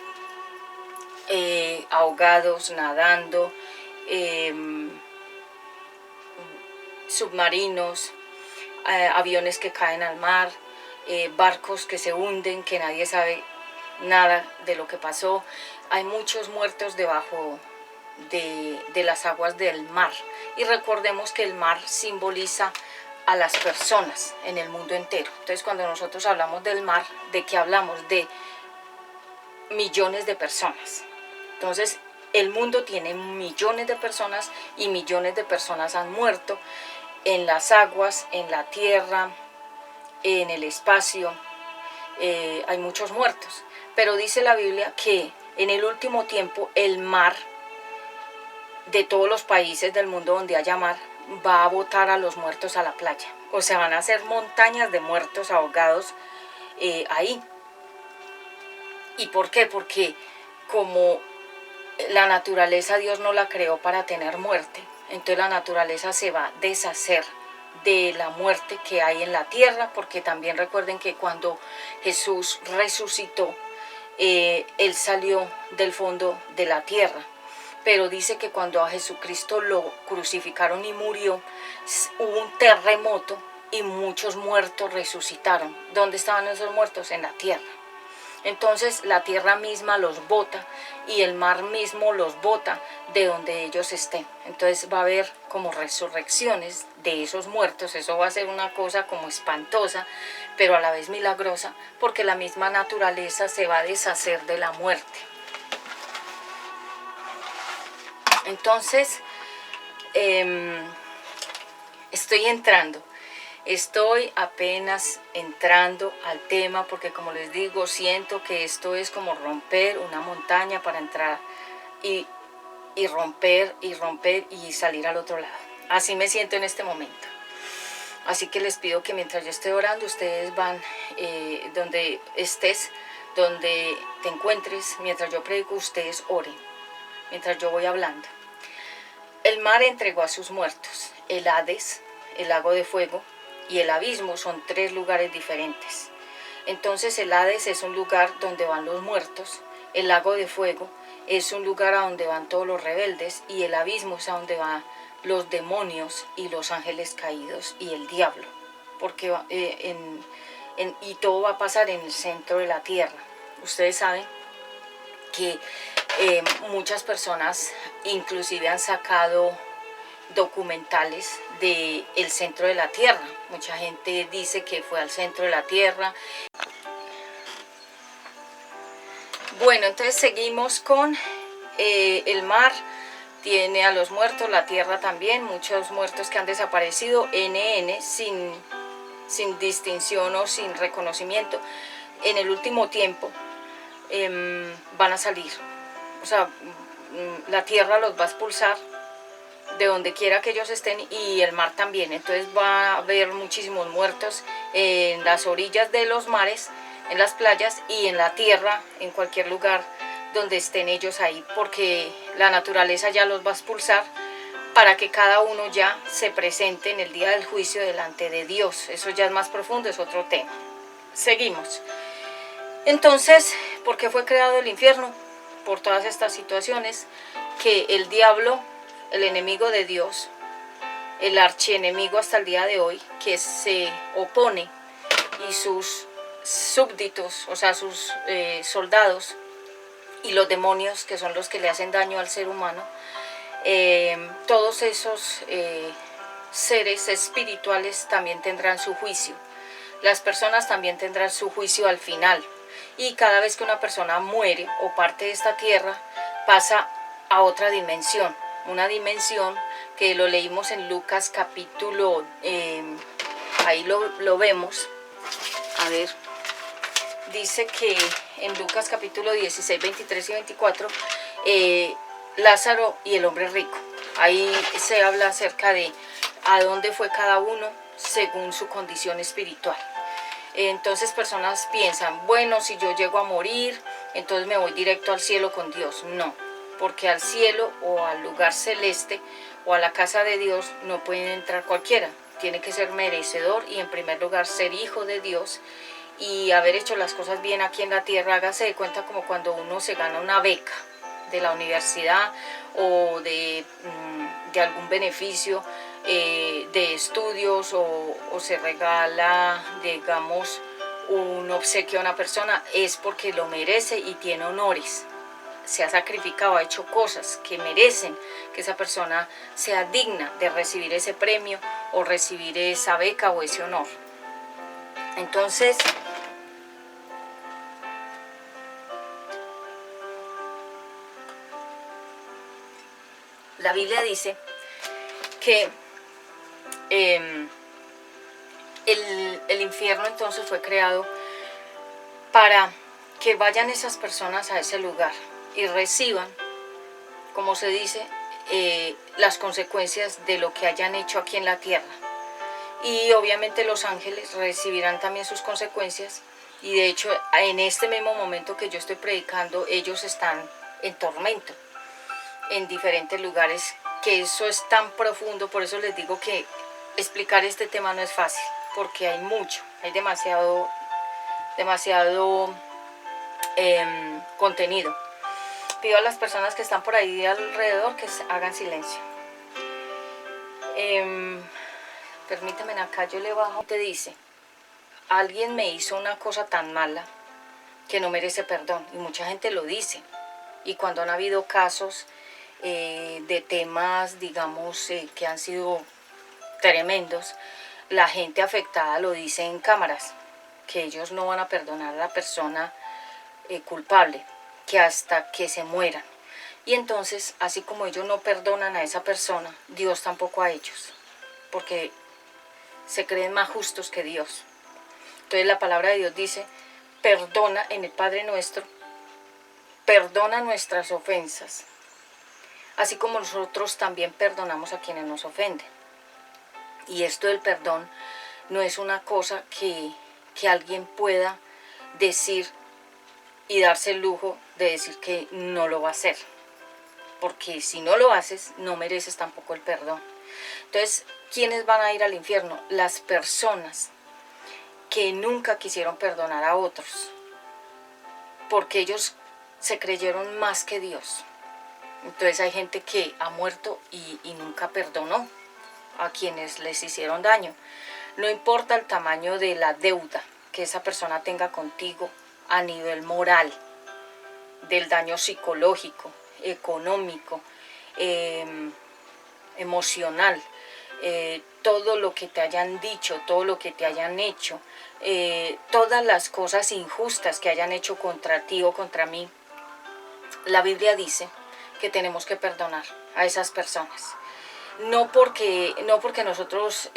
ahogados, nadando, submarinos, aviones que caen al mar, barcos que se hunden, que nadie sabe nada de lo que pasó. Hay muchos muertos debajo de las aguas del mar. Y recordemos que el mar simboliza a las personas en el mundo entero. Entonces cuando nosotros hablamos del mar, ¿de qué hablamos? De millones de personas. Entonces el mundo tiene millones de personas y millones de personas han muerto en las aguas, en la tierra, en el espacio. Hay muchos muertos. Pero dice la Biblia que en el último tiempo el mar de todos los países del mundo donde haya mar va a botar a los muertos a la playa. O sea, van a hacer montañas de muertos ahogados ahí. ¿Y por qué? Porque como la naturaleza Dios no la creó para tener muerte, Entonces la naturaleza se va a deshacer de la muerte que hay en la tierra, porque también recuerden que cuando Jesús resucitó, Él salió del fondo de la tierra. Pero dice que cuando a Jesucristo lo crucificaron y murió, hubo un terremoto y muchos muertos resucitaron. ¿Dónde estaban esos muertos? En la tierra. Entonces la tierra misma los bota y el mar mismo los bota de donde ellos estén. Entonces va a haber como resurrecciones de esos muertos. Eso va a ser una cosa como espantosa, pero a la vez milagrosa, porque la misma naturaleza se va a deshacer de la muerte. Entonces, estoy apenas entrando al tema, porque como les digo, siento que esto es como romper una montaña para entrar y romper y salir al otro lado. Así me siento en este momento. Así que les pido que mientras yo esté orando, ustedes van donde estés, donde te encuentres, mientras yo predico, ustedes oren, mientras yo voy hablando. El mar entregó a sus muertos. El Hades, el lago de fuego, y el abismo son 3 lugares diferentes. Entonces el Hades es un lugar donde van los muertos, el lago de fuego es un lugar a donde van todos los rebeldes, y el abismo es a donde van los demonios y los ángeles caídos y el diablo, porque y todo va a pasar en el centro de la tierra. Ustedes saben que muchas personas inclusive han sacado documentales del centro de la tierra. Mucha gente dice que fue al centro de la tierra. Bueno, entonces seguimos con el mar tiene a los muertos, la tierra también, muchos muertos que han desaparecido, NN, sin distinción o sin reconocimiento. En el último tiempo van a salir, o sea, la tierra los va a expulsar de donde quiera que ellos estén, y el mar también. Entonces va a haber muchísimos muertos en las orillas de los mares, en las playas y en la tierra, en cualquier lugar donde estén ellos ahí, porque la naturaleza ya los va a expulsar para que cada uno ya se presente en el día del juicio delante de Dios. Eso ya es más profundo, es otro tema. Seguimos. Entonces, ¿por qué fue creado el infierno? Por todas estas situaciones que el diablo, el enemigo de Dios, el archienemigo hasta el día de hoy, que se opone, y sus súbditos, o sea, sus soldados, y los demonios, que son los que le hacen daño al ser humano, todos esos seres espirituales también tendrán su juicio. Las personas también tendrán su juicio al final. Y cada vez que una persona muere o parte de esta tierra, pasa a otra dimensión. Una dimensión que lo leímos en Lucas capítulo, ahí lo vemos. A ver, dice que en Lucas capítulo 16, 23 y 24, Lázaro y el hombre rico. Ahí se habla acerca de a dónde fue cada uno según su condición espiritual. Entonces personas piensan, bueno, si yo llego a morir, entonces me voy directo al cielo con Dios. No, porque al cielo o al lugar celeste o a la casa de Dios no pueden entrar cualquiera. Tiene que ser merecedor y en primer lugar ser hijo de Dios y haber hecho las cosas bien aquí en la tierra. Hágase de cuenta como cuando uno se gana una beca de la universidad o de algún beneficio de estudios, o se regala, digamos, un obsequio a una persona, es porque lo merece y tiene honores, se ha sacrificado, ha hecho cosas que merecen que esa persona sea digna de recibir ese premio o recibir esa beca o ese honor. Entonces, la Biblia dice que el infierno entonces fue creado para que vayan esas personas a ese lugar y reciban, como se dice, las consecuencias de lo que hayan hecho aquí en la tierra. Y obviamente los ángeles recibirán también sus consecuencias, y de hecho en este mismo momento que yo estoy predicando, ellos están en tormento en diferentes lugares que eso es tan profundo, por eso les digo que explicar este tema no es fácil, porque hay mucho, hay demasiado contenido. Pido a las personas que están por ahí alrededor que hagan silencio. Permítame, acá yo le bajo. Te dice, alguien me hizo una cosa tan mala que no merece perdón, y mucha gente lo dice. Y cuando han habido casos de temas, digamos, que han sido tremendos, la gente afectada lo dice en cámaras, que ellos no van a perdonar a la persona culpable, que hasta que se mueran. Y entonces, así como ellos no perdonan a esa persona, Dios tampoco a ellos, porque se creen más justos que Dios. Entonces la palabra de Dios dice, perdona en el Padre Nuestro, perdona nuestras ofensas, así como nosotros también perdonamos a quienes nos ofenden. Y esto del perdón no es una cosa que alguien pueda decir y darse el lujo de decir que no lo va a hacer. Porque si no lo haces, no mereces tampoco el perdón. Entonces, ¿quiénes van a ir al infierno? Las personas que nunca quisieron perdonar a otros, porque ellos se creyeron más que Dios. Entonces hay gente que ha muerto y nunca perdonó a quienes les hicieron daño. No importa el tamaño de la deuda que esa persona tenga contigo a nivel moral, del daño psicológico, económico, emocional, todo lo que te hayan dicho, todo lo que te hayan hecho, todas las cosas injustas que hayan hecho contra ti o contra mí, la Biblia dice que tenemos que perdonar a esas personas. No porque nosotros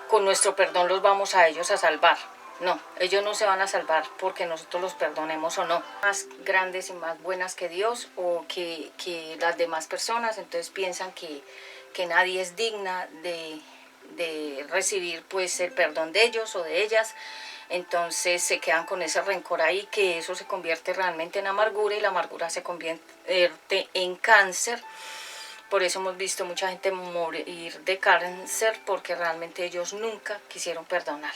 con nuestro perdón los vamos a ellos a salvar. No, ellos no se van a salvar porque nosotros los perdonemos o no. Más grandes y más buenas que Dios o que las demás personas, entonces piensan que nadie es digna de recibir pues el perdón de ellos o de ellas. Entonces se quedan con ese rencor ahí, que eso se convierte realmente en amargura y la amargura se convierte en cáncer. Por eso hemos visto mucha gente morir de cáncer, porque realmente ellos nunca quisieron perdonar.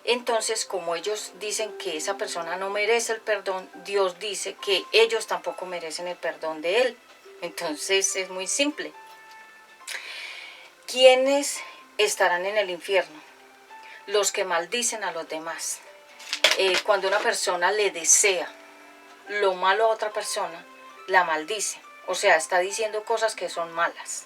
Entonces, como ellos dicen que esa persona no merece el perdón, Dios dice que ellos tampoco merecen el perdón de él. Entonces es muy simple. ¿Quiénes estarán en el infierno? Los que maldicen a los demás. Cuando una persona le desea lo malo a otra persona, la maldice. O sea, está diciendo cosas que son malas.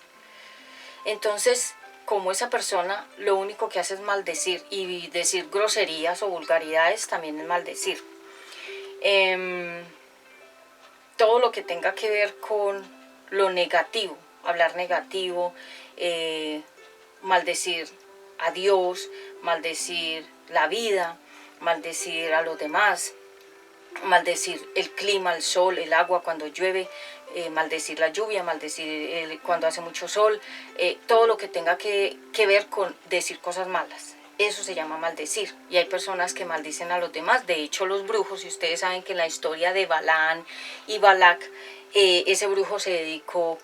Entonces, como esa persona lo único que hace es maldecir, y decir groserías o vulgaridades también es maldecir. Todo lo que tenga que ver con lo negativo, hablar negativo, maldecir a Dios, maldecir la vida, maldecir a los demás, maldecir el clima, el sol, el agua cuando llueve, maldecir la lluvia, maldecir cuando hace mucho sol, todo lo que tenga que ver con decir cosas malas. Eso se llama maldecir. Y hay personas que maldicen a los demás. De hecho, los brujos, y ustedes saben que en la historia de Balaán y Balac, ese brujo se dedicó,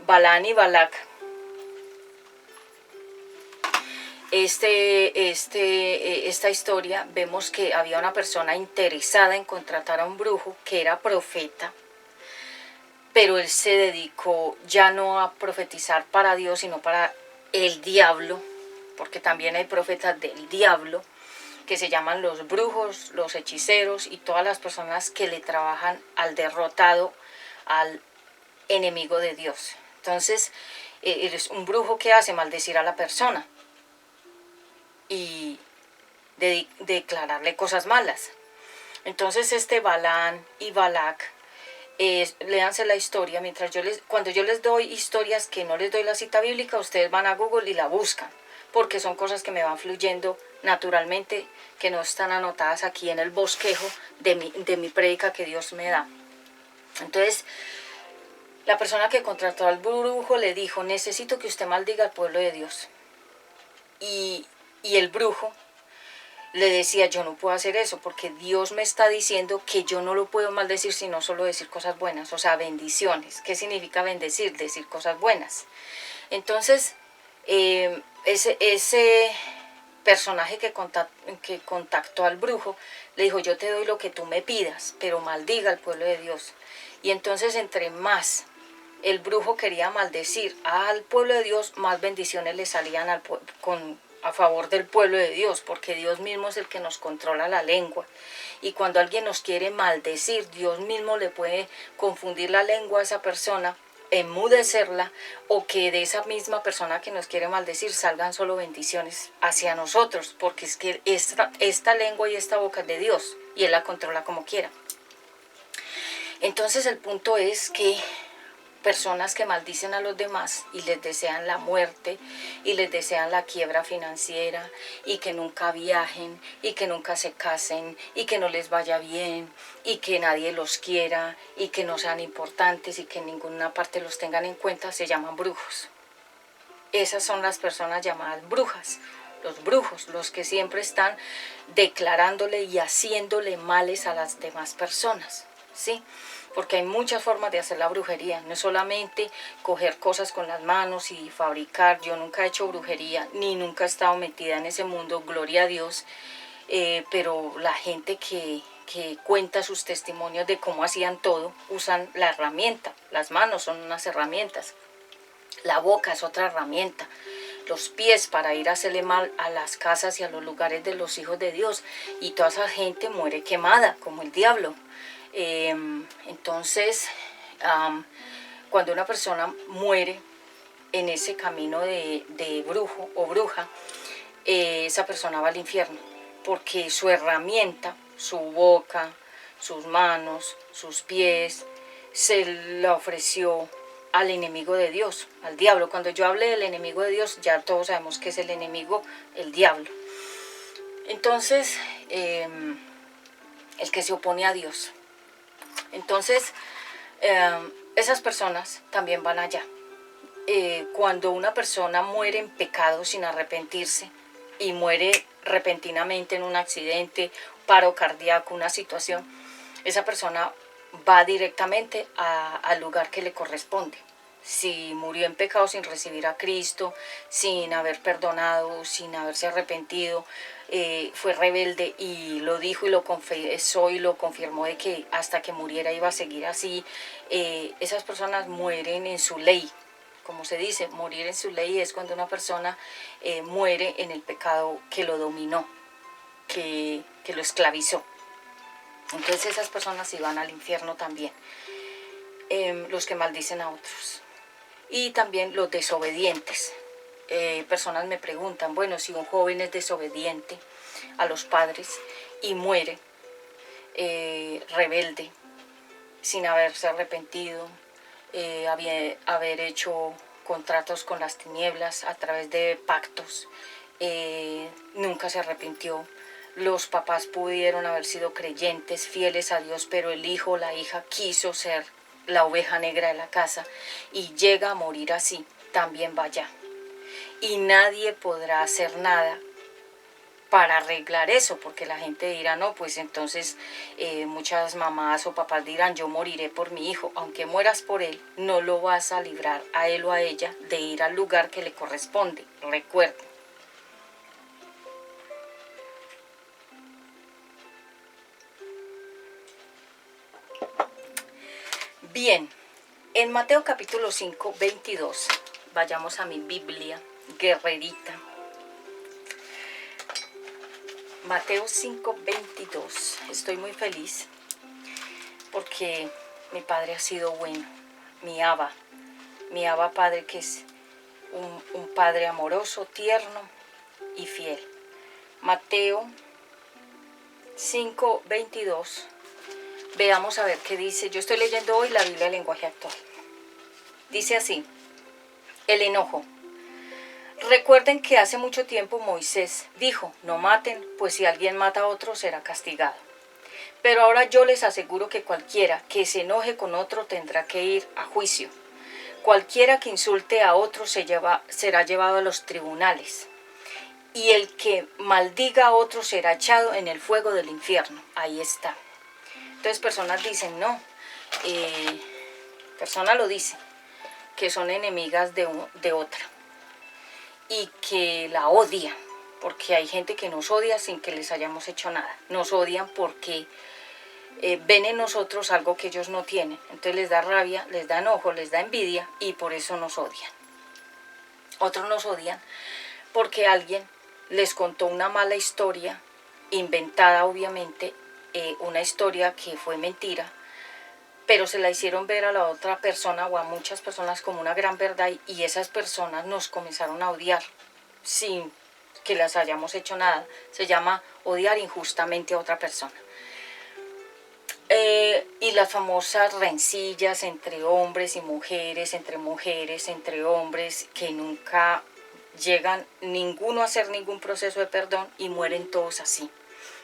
Balaán y Balac, esta historia, vemos que había una persona interesada en contratar a un brujo que era profeta, pero él se dedicó ya no a profetizar para Dios, sino para el diablo, porque también hay profetas del diablo, que se llaman los brujos, los hechiceros y todas las personas que le trabajan al derrotado, al enemigo de Dios. Entonces, eres un brujo que hace maldecir a la persona y declararle cosas malas. Entonces Balaán y Balac, léanse la historia. Cuando yo les doy historias que no les doy la cita bíblica, ustedes van a Google y la buscan, porque son cosas que me van fluyendo naturalmente, que no están anotadas aquí en el bosquejo de mi prédica que Dios me da. Entonces, la persona que contrató al brujo le dijo: necesito que usted maldiga al pueblo de Dios. Y el brujo le decía, yo no puedo hacer eso porque Dios me está diciendo que yo no lo puedo maldecir, sino solo decir cosas buenas, o sea, bendiciones. ¿Qué significa bendecir? Decir cosas buenas. Entonces, ese personaje que contactó al brujo le dijo, yo te doy lo que tú me pidas, pero maldiga al pueblo de Dios. Y entonces, entre más el brujo quería maldecir al pueblo de Dios, más bendiciones le salían a favor del pueblo de Dios, porque Dios mismo es el que nos controla la lengua. Y cuando alguien nos quiere maldecir, Dios mismo le puede confundir la lengua a esa persona, enmudecerla, o que de esa misma persona que nos quiere maldecir salgan solo bendiciones hacia nosotros, porque es que esta lengua y esta boca es de Dios y Él la controla como quiera. Entonces el punto es que personas que maldicen a los demás y les desean la muerte y les desean la quiebra financiera y que nunca viajen y que nunca se casen y que no les vaya bien y que nadie los quiera y que no sean importantes y que en ninguna parte los tengan en cuenta, se llaman brujos. Esas son las personas llamadas brujas. Los brujos, los que siempre están declarándole y haciéndole males a las demás personas, ¿sí? Porque hay muchas formas de hacer la brujería, no es solamente coger cosas con las manos y fabricar. Yo nunca he hecho brujería, ni nunca he estado metida en ese mundo, gloria a Dios, pero la gente que cuenta sus testimonios de cómo hacían todo, usan la herramienta. Las manos son unas herramientas, la boca es otra herramienta, los pies para ir a hacerle mal a las casas y a los lugares de los hijos de Dios, y toda esa gente muere quemada como el diablo. Entonces, cuando una persona muere en ese camino de brujo o bruja, esa persona va al infierno, porque su herramienta, su boca, sus manos, sus pies, se la ofreció al enemigo de Dios, al diablo. Cuando yo hable del enemigo de Dios, ya todos sabemos que es el enemigo, el diablo. Entonces, el que se opone a Dios. Entonces, esas personas también van allá. Cuando una persona muere en pecado sin arrepentirse y muere repentinamente en un accidente, paro cardíaco, una situación, esa persona va directamente al lugar que le corresponde. Si murió en pecado sin recibir a Cristo, sin haber perdonado, sin haberse arrepentido, fue rebelde y lo dijo y lo confesó y lo confirmó de que hasta que muriera iba a seguir así, esas personas mueren en su ley. Como se dice, morir en su ley es cuando una persona muere en el pecado que lo dominó, que lo esclavizó. Entonces esas personas iban al infierno también, los que maldicen a otros. Y también los desobedientes. Personas me preguntan, bueno, si un joven es desobediente a los padres y muere rebelde, sin haberse arrepentido, haber hecho contratos con las tinieblas a través de pactos, nunca se arrepintió. Los papás pudieron haber sido creyentes, fieles a Dios, pero el hijo o la hija quiso ser la oveja negra de la casa y llega a morir así, también va allá. Y nadie podrá hacer nada para arreglar eso, porque la gente dirá, no, pues entonces muchas mamás o papás dirán, yo moriré por mi hijo. Aunque mueras por él, no lo vas a librar a él o a ella de ir al lugar que le corresponde. Recuerden. Bien, en Mateo capítulo 5, 22, vayamos a mi Biblia guerrerita. Mateo 5, 22. Estoy muy feliz porque mi Padre ha sido bueno. Mi Abba Padre, que es un Padre amoroso, tierno y fiel. Mateo 5, 22. Veamos a ver qué dice. Yo estoy leyendo hoy la Biblia del lenguaje actual. Dice así: el enojo. Recuerden que hace mucho tiempo Moisés dijo, no maten, pues si alguien mata a otro será castigado. Pero ahora yo les aseguro que cualquiera que se enoje con otro tendrá que ir a juicio. Cualquiera que insulte a otro será llevado a los tribunales. y el que maldiga a otro será echado en el fuego del infierno. Ahí está. Entonces personas dicen, no, persona lo dice, que son enemigas de otra y que la odian, porque hay gente que nos odia sin que les hayamos hecho nada. Nos odian porque ven en nosotros algo que ellos no tienen. Entonces les da rabia, les da enojo, les da envidia y por eso nos odian. Otros nos odian porque alguien les contó una mala historia, inventada obviamente, una historia que fue mentira, pero se la hicieron ver a la otra persona o a muchas personas como una gran verdad y esas personas nos comenzaron a odiar sin que les hayamos hecho nada. Se llama odiar injustamente a otra persona. Y las famosas rencillas entre hombres y mujeres, entre hombres, que nunca llegan ninguno a hacer ningún proceso de perdón y mueren todos así.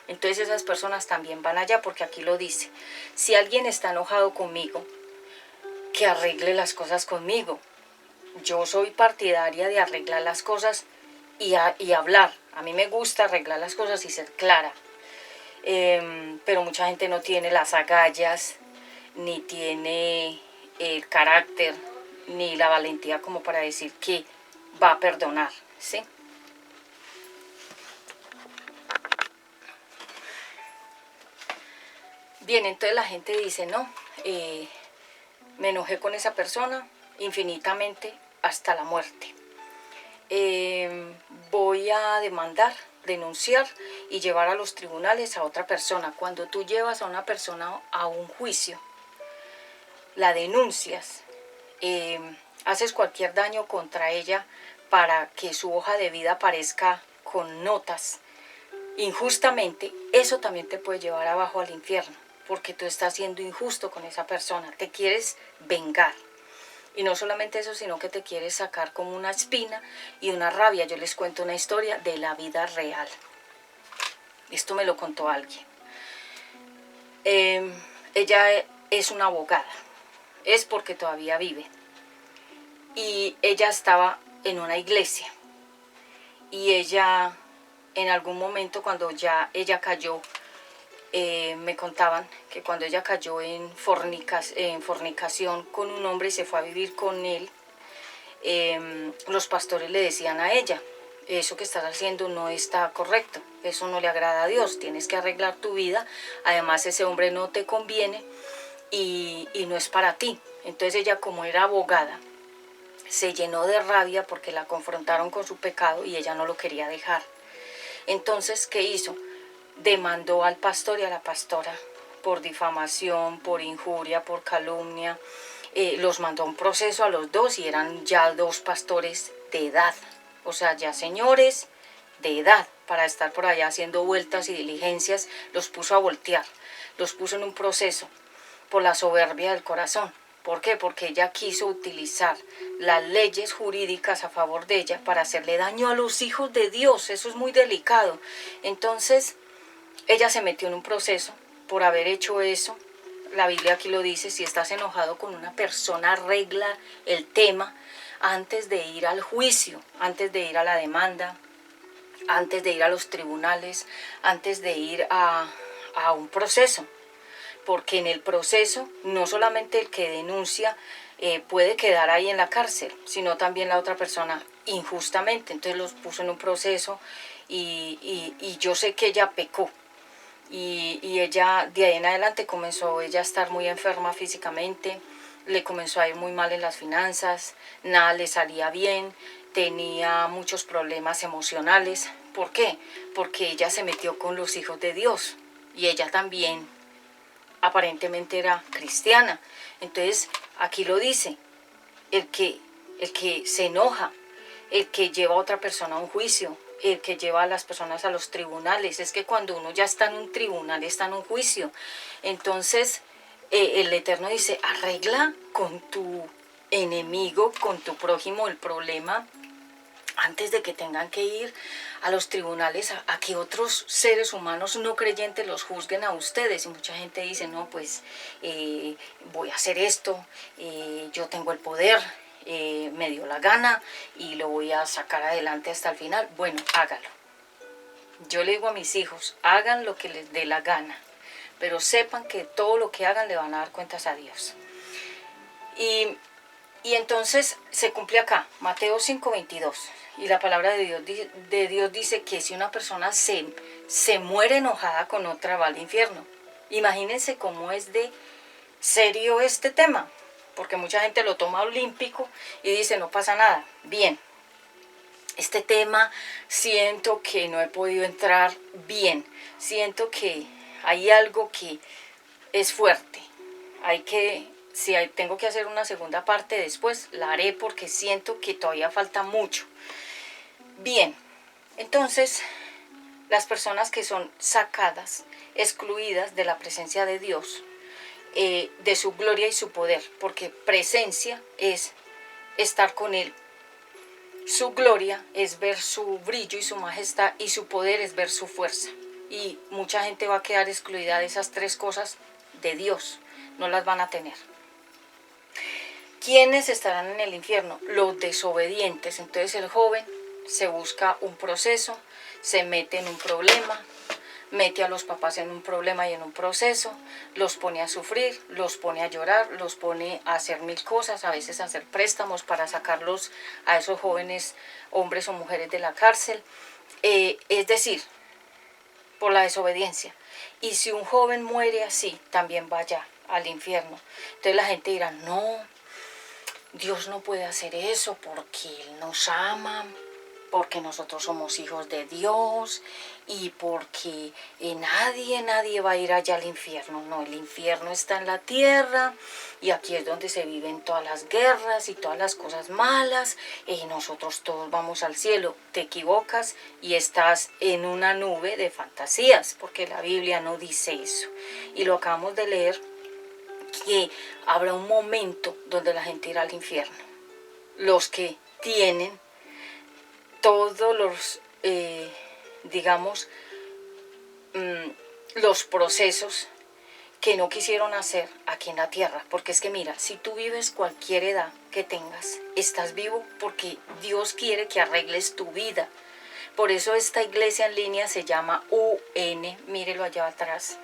Entonces esas personas también van allá, porque aquí lo dice: si alguien está enojado conmigo, que arregle las cosas conmigo. Yo soy partidaria de arreglar las cosas y hablar. A mí me gusta arreglar las cosas y ser clara. Pero mucha gente no tiene las agallas, ni tiene el carácter, ni la valentía como para decir que va a perdonar, ¿sí? Bien, entonces la gente dice, no, me enojé con esa persona infinitamente hasta la muerte. Voy a denunciar y llevar a los tribunales a otra persona. Cuando tú llevas a una persona a un juicio, la denuncias, haces cualquier daño contra ella para que su hoja de vida aparezca con notas injustamente, eso también te puede llevar abajo al infierno, porque tú estás siendo injusto con esa persona, te quieres vengar. Y no solamente eso, sino que te quieres sacar como una espina y una rabia. Yo les cuento una historia de la vida real. Esto me lo contó alguien. Ella es una abogada, es porque todavía vive. Y ella estaba en una iglesia. Y ella, en algún momento, cuando ya ella cayó, me contaban que cuando ella cayó en fornicación con un hombre y se fue a vivir con él, los pastores le decían a ella: eso que estás haciendo no está correcto, eso no le agrada a Dios, tienes que arreglar tu vida, además ese hombre no te conviene y no es para ti. Entonces ella, como era abogada, se llenó de rabia porque la confrontaron con su pecado y ella no lo quería dejar. Entonces, ¿qué hizo? Demandó al pastor y a la pastora por difamación, por injuria, por calumnia. Los mandó a un proceso a los dos y eran ya dos pastores de edad, o sea, ya señores de edad, para estar por allá haciendo vueltas y diligencias. Los puso a voltear, los puso en un proceso por la soberbia del corazón. ¿Por qué? Porque ella quiso utilizar las leyes jurídicas a favor de ella para hacerle daño a los hijos de Dios. Eso es muy delicado. Entonces, ella se metió en un proceso por haber hecho eso. La Biblia aquí lo dice: si estás enojado con una persona, arregla el tema antes de ir al juicio, antes de ir a la demanda, antes de ir a los tribunales, antes de ir a un proceso. Porque en el proceso no solamente el que denuncia puede quedar ahí en la cárcel, sino también la otra persona injustamente. Entonces los puso en un proceso y yo sé que ella pecó. Y ella de ahí en adelante comenzó ella a estar muy enferma físicamente, le comenzó a ir muy mal en las finanzas, nada le salía bien, tenía muchos problemas emocionales. ¿Por qué? Porque ella se metió con los hijos de Dios y ella también aparentemente era cristiana. Entonces aquí lo dice: el que se enoja, el que lleva a otra persona a un juicio, el que lleva a las personas a los tribunales. Es que cuando uno ya está en un tribunal, está en un juicio. Entonces el Eterno dice: arregla con tu enemigo, con tu prójimo el problema, antes de que tengan que ir a los tribunales a que otros seres humanos no creyentes los juzguen a ustedes. Y mucha gente dice: no, pues voy a hacer esto, yo tengo el poder, me dio la gana y lo voy a sacar adelante hasta el final. Bueno, hágalo. Yo le digo a mis hijos, hagan lo que les dé la gana, pero sepan que todo lo que hagan le van a dar cuentas a Dios. Y entonces se cumple acá, Mateo 5:22, y la palabra de Dios dice que si una persona se muere enojada con otra, va al infierno. Imagínense cómo es de serio este tema, porque mucha gente lo toma olímpico y dice no pasa nada. Bien, este tema siento que no he podido entrar bien, siento que hay algo que es fuerte, si tengo que hacer una segunda parte después, la haré porque siento que todavía falta mucho. Bien, entonces las personas que son sacadas, excluidas de la presencia de Dios, de su gloria y su poder, porque presencia es estar con Él. Su gloria es ver su brillo y su majestad, y su poder es ver su fuerza. Y mucha gente va a quedar excluida de esas tres cosas de Dios, no las van a tener. ¿Quiénes estarán en el infierno? Los desobedientes. Entonces el joven se busca un proceso, se mete en un problema, mete a los papás en un problema y en un proceso, los pone a sufrir, los pone a llorar, los pone a hacer mil cosas, a veces a hacer préstamos para sacarlos a esos jóvenes, hombres o mujeres, de la cárcel. Es decir, por la desobediencia. Y si un joven muere así, también vaya al infierno. Entonces la gente dirá, no, Dios no puede hacer eso porque Él nos ama, porque nosotros somos hijos de Dios y porque nadie va a ir allá al infierno. No, el infierno está en la tierra y aquí es donde se viven todas las guerras y todas las cosas malas y nosotros todos vamos al cielo. Te equivocas y estás en una nube de fantasías, porque la Biblia no dice eso. Y lo acabamos de leer, que habrá un momento donde la gente irá al infierno. Los que tienen todos los, los procesos que no quisieron hacer aquí en la tierra. Porque es que mira, si tú vives cualquier edad que tengas, estás vivo porque Dios quiere que arregles tu vida. Por eso esta iglesia en línea se llama UN, mírelo allá atrás.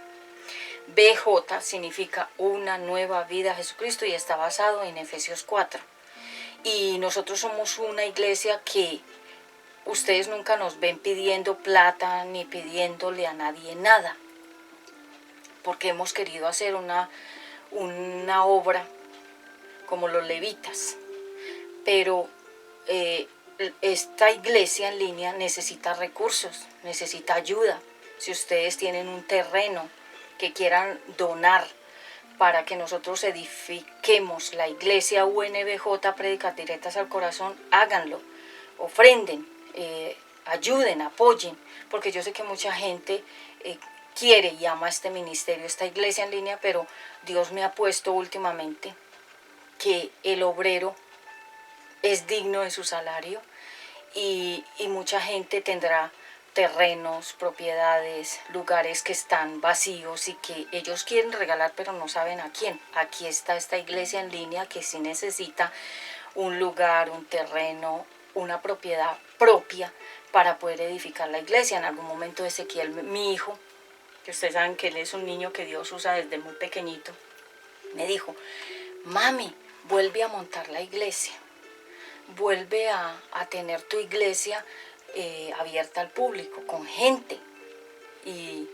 BJ significa una nueva vida a Jesucristo y está basado en Efesios 4. Y nosotros somos una iglesia que ustedes nunca nos ven pidiendo plata ni pidiéndole a nadie nada, porque hemos querido hacer una obra como los levitas. Pero esta iglesia en línea necesita recursos, necesita ayuda. Si ustedes tienen un terreno que quieran donar para que nosotros edifiquemos la iglesia UNBJ Prédicas Directas al Corazón, háganlo, ofrenden, ayuden, apoyen, porque yo sé que mucha gente quiere y ama este ministerio, esta iglesia en línea, pero Dios me ha puesto últimamente que el obrero es digno de su salario y mucha gente tendrá terrenos, propiedades, lugares que están vacíos y que ellos quieren regalar pero no saben a quién. Aquí está esta iglesia en línea que sí necesita un lugar, un terreno, una propiedad propia para poder edificar la iglesia. En algún momento Ezequiel, mi hijo, que ustedes saben que él es un niño que Dios usa desde muy pequeñito, me dijo, mami, vuelve a montar la iglesia, vuelve a tener tu iglesia abierta al público, con gente. Y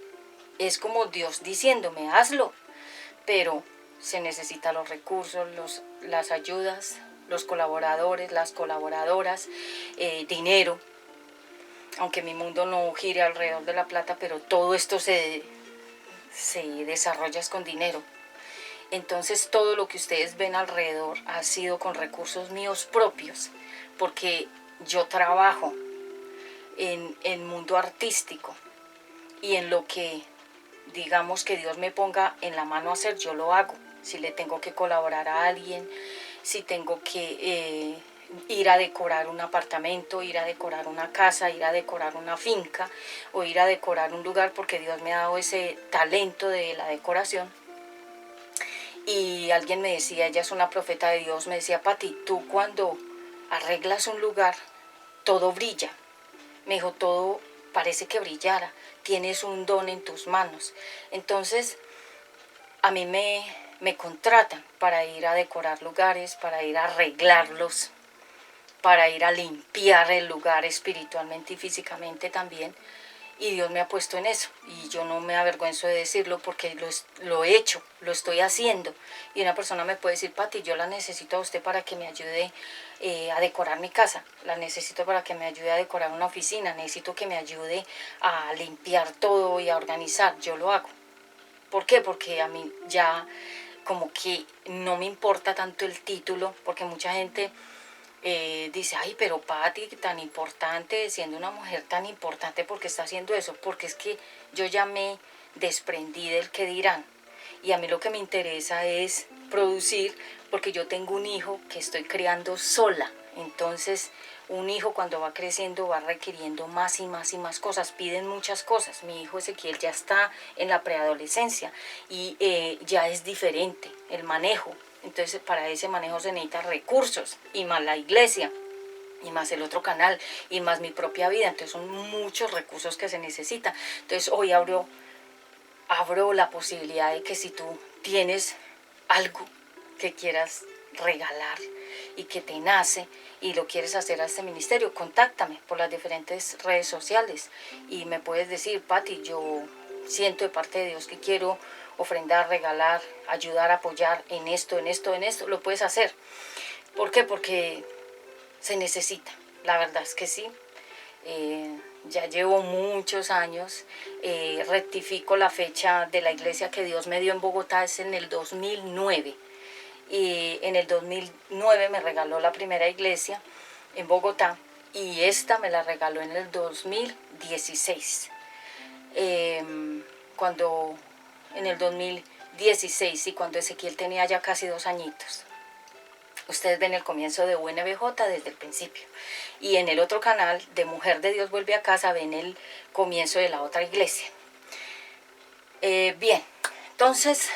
es como Dios diciéndome, hazlo, pero se necesitan los recursos, las ayudas, los colaboradores, las colaboradoras, dinero. Aunque mi mundo no gire alrededor de la plata, pero todo esto se desarrolla con dinero. Entonces todo lo que ustedes ven alrededor ha sido con recursos míos propios, porque yo trabajo en el mundo artístico y en lo que digamos que Dios me ponga en la mano a hacer, yo lo hago. Si le tengo que colaborar a alguien, si tengo que ir a decorar un apartamento, ir a decorar una casa, ir a decorar una finca o ir a decorar un lugar, porque Dios me ha dado ese talento de la decoración. Y alguien me decía, ella es una profeta de Dios, me decía, Pati, tú cuando arreglas un lugar, todo brilla. Me dijo, todo parece que brillara, tienes un don en tus manos. Entonces, a mí me contratan para ir a decorar lugares, para ir a arreglarlos, para ir a limpiar el lugar espiritualmente y físicamente también. Y Dios me ha puesto en eso, y yo no me avergüenzo de decirlo porque lo he hecho, lo estoy haciendo. Y una persona me puede decir: Pati, yo la necesito a usted para que me ayude a decorar mi casa, la necesito para que me ayude a decorar una oficina, necesito que me ayude a limpiar todo y a organizar. Yo lo hago. ¿Por qué? Porque a mí ya como que no me importa tanto el título, porque mucha gente dice: ay, pero Pati, tan importante, siendo una mujer tan importante, ¿por qué está haciendo eso? Porque es que yo ya me desprendí del que dirán, y a mí lo que me interesa es producir, porque yo tengo un hijo que estoy criando sola. Entonces, un hijo cuando va creciendo va requiriendo más y más y más cosas, piden muchas cosas. Mi hijo Ezequiel ya está en la preadolescencia y ya es diferente el manejo. Entonces, para ese manejo se necesitan recursos, y más la iglesia, y más el otro canal, y más mi propia vida. Entonces son muchos recursos que se necesitan. Entonces hoy abro la posibilidad de que si tú tienes algo que quieras regalar y que te nace y lo quieres hacer a este ministerio, contáctame por las diferentes redes sociales y me puedes decir: Pati, yo siento de parte de Dios que quiero ofrendar, regalar, ayudar, apoyar en esto, lo puedes hacer. ¿Por qué? Porque se necesita, la verdad es que sí. Ya llevo muchos años, rectifico la fecha de la iglesia que Dios me dio en Bogotá, es en el 2009. Y en el 2009 me regaló la primera iglesia en Bogotá, y esta me la regaló en el 2016. Cuando en el 2016, y cuando Ezequiel tenía ya casi 2 añitos. Ustedes ven el comienzo de UNBJ desde el principio. Y en el otro canal de Mujer de Dios Vuelve a Casa ven el comienzo de la otra iglesia. Bien, entonces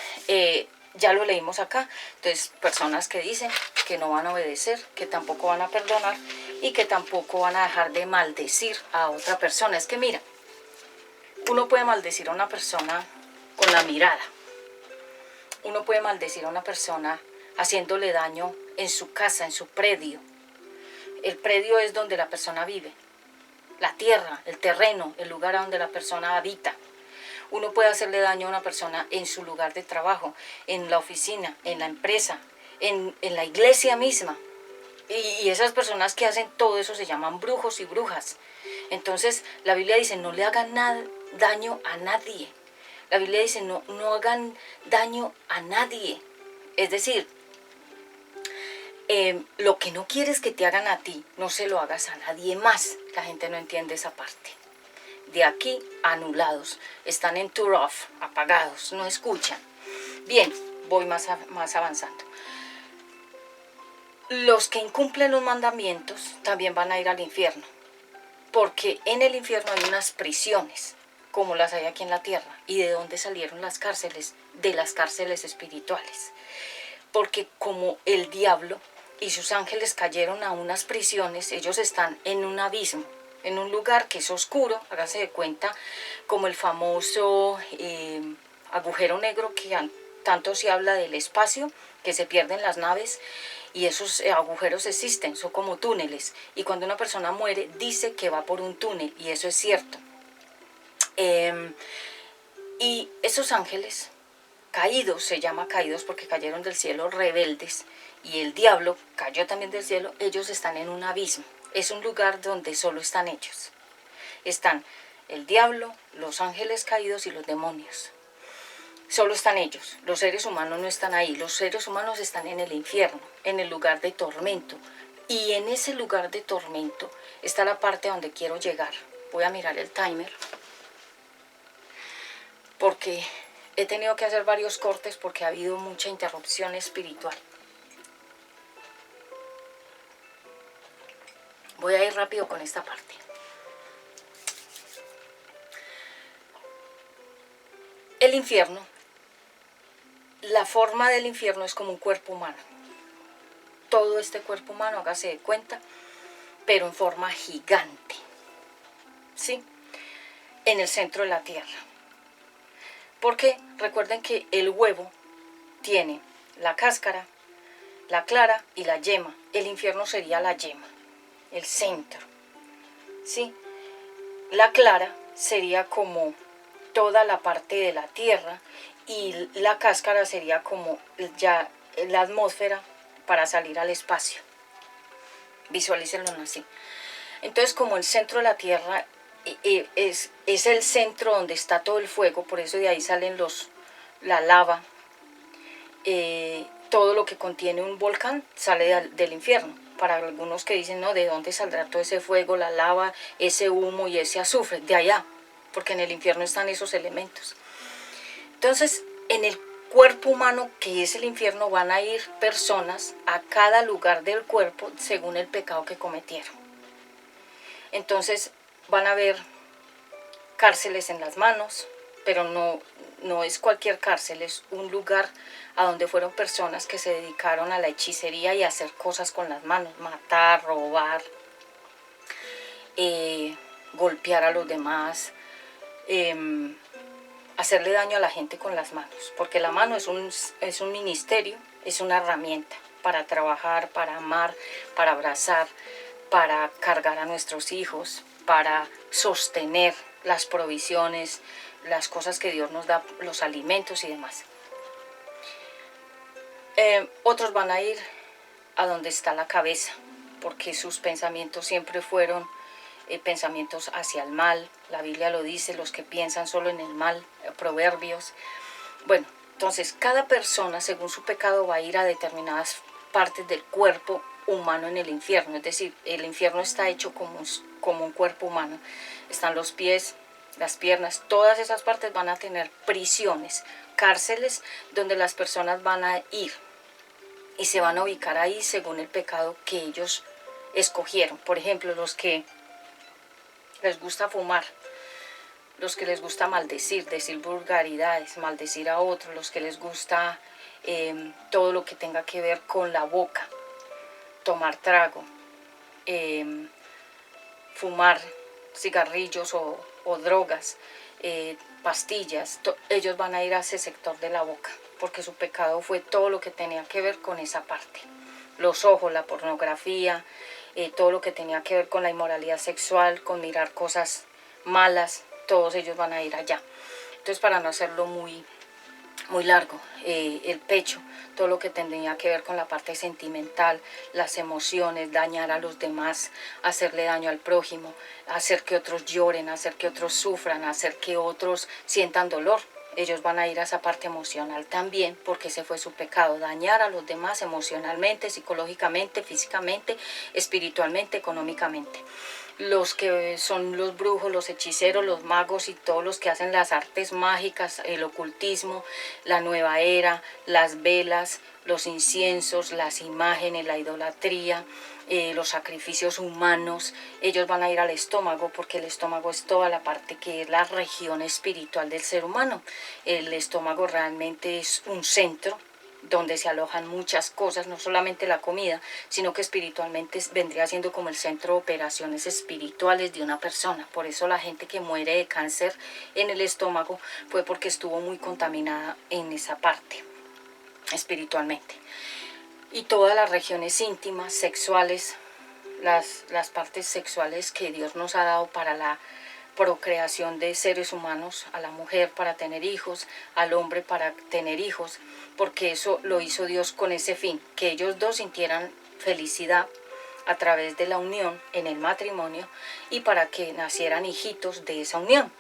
ya lo leímos acá. Entonces, personas que dicen que no van a obedecer, que tampoco van a perdonar y que tampoco van a dejar de maldecir a otra persona. Es que mira, uno puede maldecir a una persona con la mirada. Uno puede maldecir a una persona haciéndole daño en su casa, en su predio. El predio es donde la persona vive, la tierra, el terreno, el lugar donde la persona habita. Uno puede hacerle daño a una persona en su lugar de trabajo, en la oficina, en la empresa, en la iglesia misma. Y esas personas que hacen todo eso se llaman brujos y brujas. Entonces la Biblia dice: no le hagan daño a nadie. La Biblia dice: no hagan daño a nadie. Es decir, lo que no quieres que te hagan a ti, no se lo hagas a nadie más. La gente no entiende esa parte. De aquí, anulados. Están en turn off, apagados, no escuchan. Bien, voy más avanzando. Los que incumplen los mandamientos también van a ir al infierno, porque en el infierno hay unas prisiones, como las hay aquí en la tierra. ¿Y de dónde salieron las cárceles? De las cárceles espirituales. Porque como el diablo y sus ángeles cayeron a unas prisiones, ellos están en un abismo, en un lugar que es oscuro. Háganse de cuenta como el famoso agujero negro que tanto se habla del espacio, que se pierden las naves, y esos agujeros existen, son como túneles, y cuando una persona muere dice que va por un túnel, y eso es cierto. Y esos ángeles caídos, se llama caídos porque cayeron del cielo, rebeldes, y el diablo cayó también del cielo. Ellos están en un abismo, es un lugar donde solo están ellos. Están el diablo, los ángeles caídos y los demonios. Solo están ellos, los seres humanos no están ahí. Los seres humanos están en el infierno, en el lugar de tormento. Y en ese lugar de tormento está la parte donde quiero llegar. Voy a mirar el timer, porque he tenido que hacer varios cortes porque ha habido mucha interrupción espiritual. Voy a ir rápido con esta parte. El infierno, la forma del infierno es como un cuerpo humano. Todo este cuerpo humano, hágase de cuenta, pero en forma gigante. ¿Sí? en el centro de la tierra. Porque recuerden que el huevo tiene la cáscara, la clara y la yema. El infierno sería la yema, el centro, ¿sí? La clara sería como toda la parte de la tierra y la cáscara sería como ya la atmósfera para salir al espacio. Visualícenlo así. Entonces, como el centro de la tierra es el centro donde está todo el fuego, por eso de ahí salen la lava, todo lo que contiene un volcán sale del infierno. Para algunos que dicen, no, ¿de dónde saldrá todo ese fuego, la lava, ese humo y ese azufre? De allá, porque en el infierno están esos elementos. Entonces, en el cuerpo humano, que es el infierno, van a ir personas a cada lugar del cuerpo según el pecado que cometieron. Entonces, van a haber cárceles en las manos, pero no es cualquier cárcel, es un lugar a donde fueron personas que se dedicaron a la hechicería y a hacer cosas con las manos, matar, robar, golpear a los demás, hacerle daño a la gente con las manos, porque la mano es un ministerio, es una herramienta para trabajar, para amar, para abrazar, para cargar a nuestros hijos, para sostener las provisiones, las cosas que Dios nos da, los alimentos y demás. Otros van a ir a donde está la cabeza, porque sus pensamientos siempre fueron pensamientos hacia el mal. La Biblia lo dice, los que piensan solo en el mal, Proverbios. Bueno, entonces cada persona según su pecado va a ir a determinadas partes del cuerpo humano en el infierno. Es decir, el infierno está hecho como un cuerpo humano. Están los pies, las piernas, todas esas partes van a tener prisiones, cárceles donde las personas van a ir y se van a ubicar ahí según el pecado que ellos escogieron. Por ejemplo, los que les gusta fumar, los que les gusta maldecir, decir vulgaridades, maldecir a otros, los que les gusta todo lo que tenga que ver con la boca, tomar trago, fumar cigarrillos o drogas, pastillas, ellos van a ir a ese sector de la boca, porque su pecado fue todo lo que tenía que ver con esa parte. Los ojos, la pornografía, todo lo que tenía que ver con la inmoralidad sexual, con mirar cosas malas, todos ellos van a ir allá. Entonces, para no hacerlo muy largo, el pecho, todo lo que tendría que ver con la parte sentimental, las emociones, dañar a los demás, hacerle daño al prójimo, hacer que otros lloren, hacer que otros sufran, hacer que otros sientan dolor. Ellos van a ir a esa parte emocional también, porque ese fue su pecado, dañar a los demás emocionalmente, psicológicamente, físicamente, espiritualmente, económicamente. Los que son los brujos, los hechiceros, los magos y todos los que hacen las artes mágicas, el ocultismo, la nueva era, las velas, los inciensos, las imágenes, la idolatría, los sacrificios humanos, ellos van a ir al estómago, porque el estómago es toda la parte que es la región espiritual del ser humano. El estómago realmente es un centro donde se alojan muchas cosas, no solamente la comida, sino que espiritualmente vendría siendo como el centro de operaciones espirituales de una persona. Por eso la gente que muere de cáncer en el estómago fue porque estuvo muy contaminada en esa parte, espiritualmente. Y todas las regiones íntimas, sexuales, las partes sexuales que Dios nos ha dado para la procreación de seres humanos, a la mujer para tener hijos, al hombre para tener hijos, porque eso lo hizo Dios con ese fin, que ellos dos sintieran felicidad a través de la unión en el matrimonio y para que nacieran hijitos de esa unión.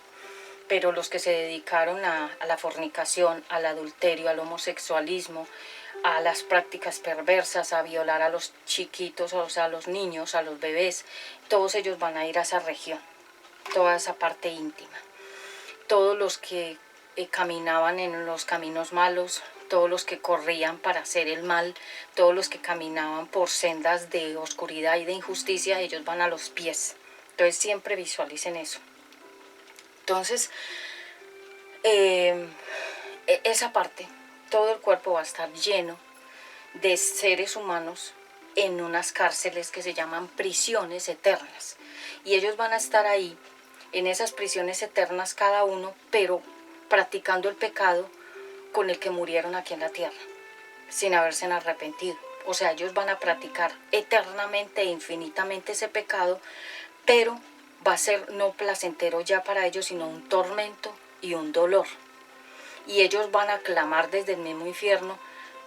Pero los que se dedicaron a la fornicación, al adulterio, al homosexualismo, a las prácticas perversas, a violar a los chiquitos, o sea, a los niños, a los bebés, todos ellos van a ir a esa región, toda esa parte íntima. Todos los que caminaban en los caminos malos, todos los que corrían para hacer el mal, todos los que caminaban por sendas de oscuridad y de injusticia, ellos van a los pies. Entonces siempre visualicen eso. Entonces, esa parte, todo el cuerpo va a estar lleno de seres humanos en unas cárceles que se llaman prisiones eternas. Y ellos van a estar ahí en esas prisiones eternas cada uno, pero practicando el pecado con el que murieron aquí en la tierra, sin haberse arrepentido. O sea, ellos van a practicar eternamente e infinitamente ese pecado, pero va a ser no placentero ya para ellos, sino un tormento y un dolor. Y ellos van a clamar desde el mismo infierno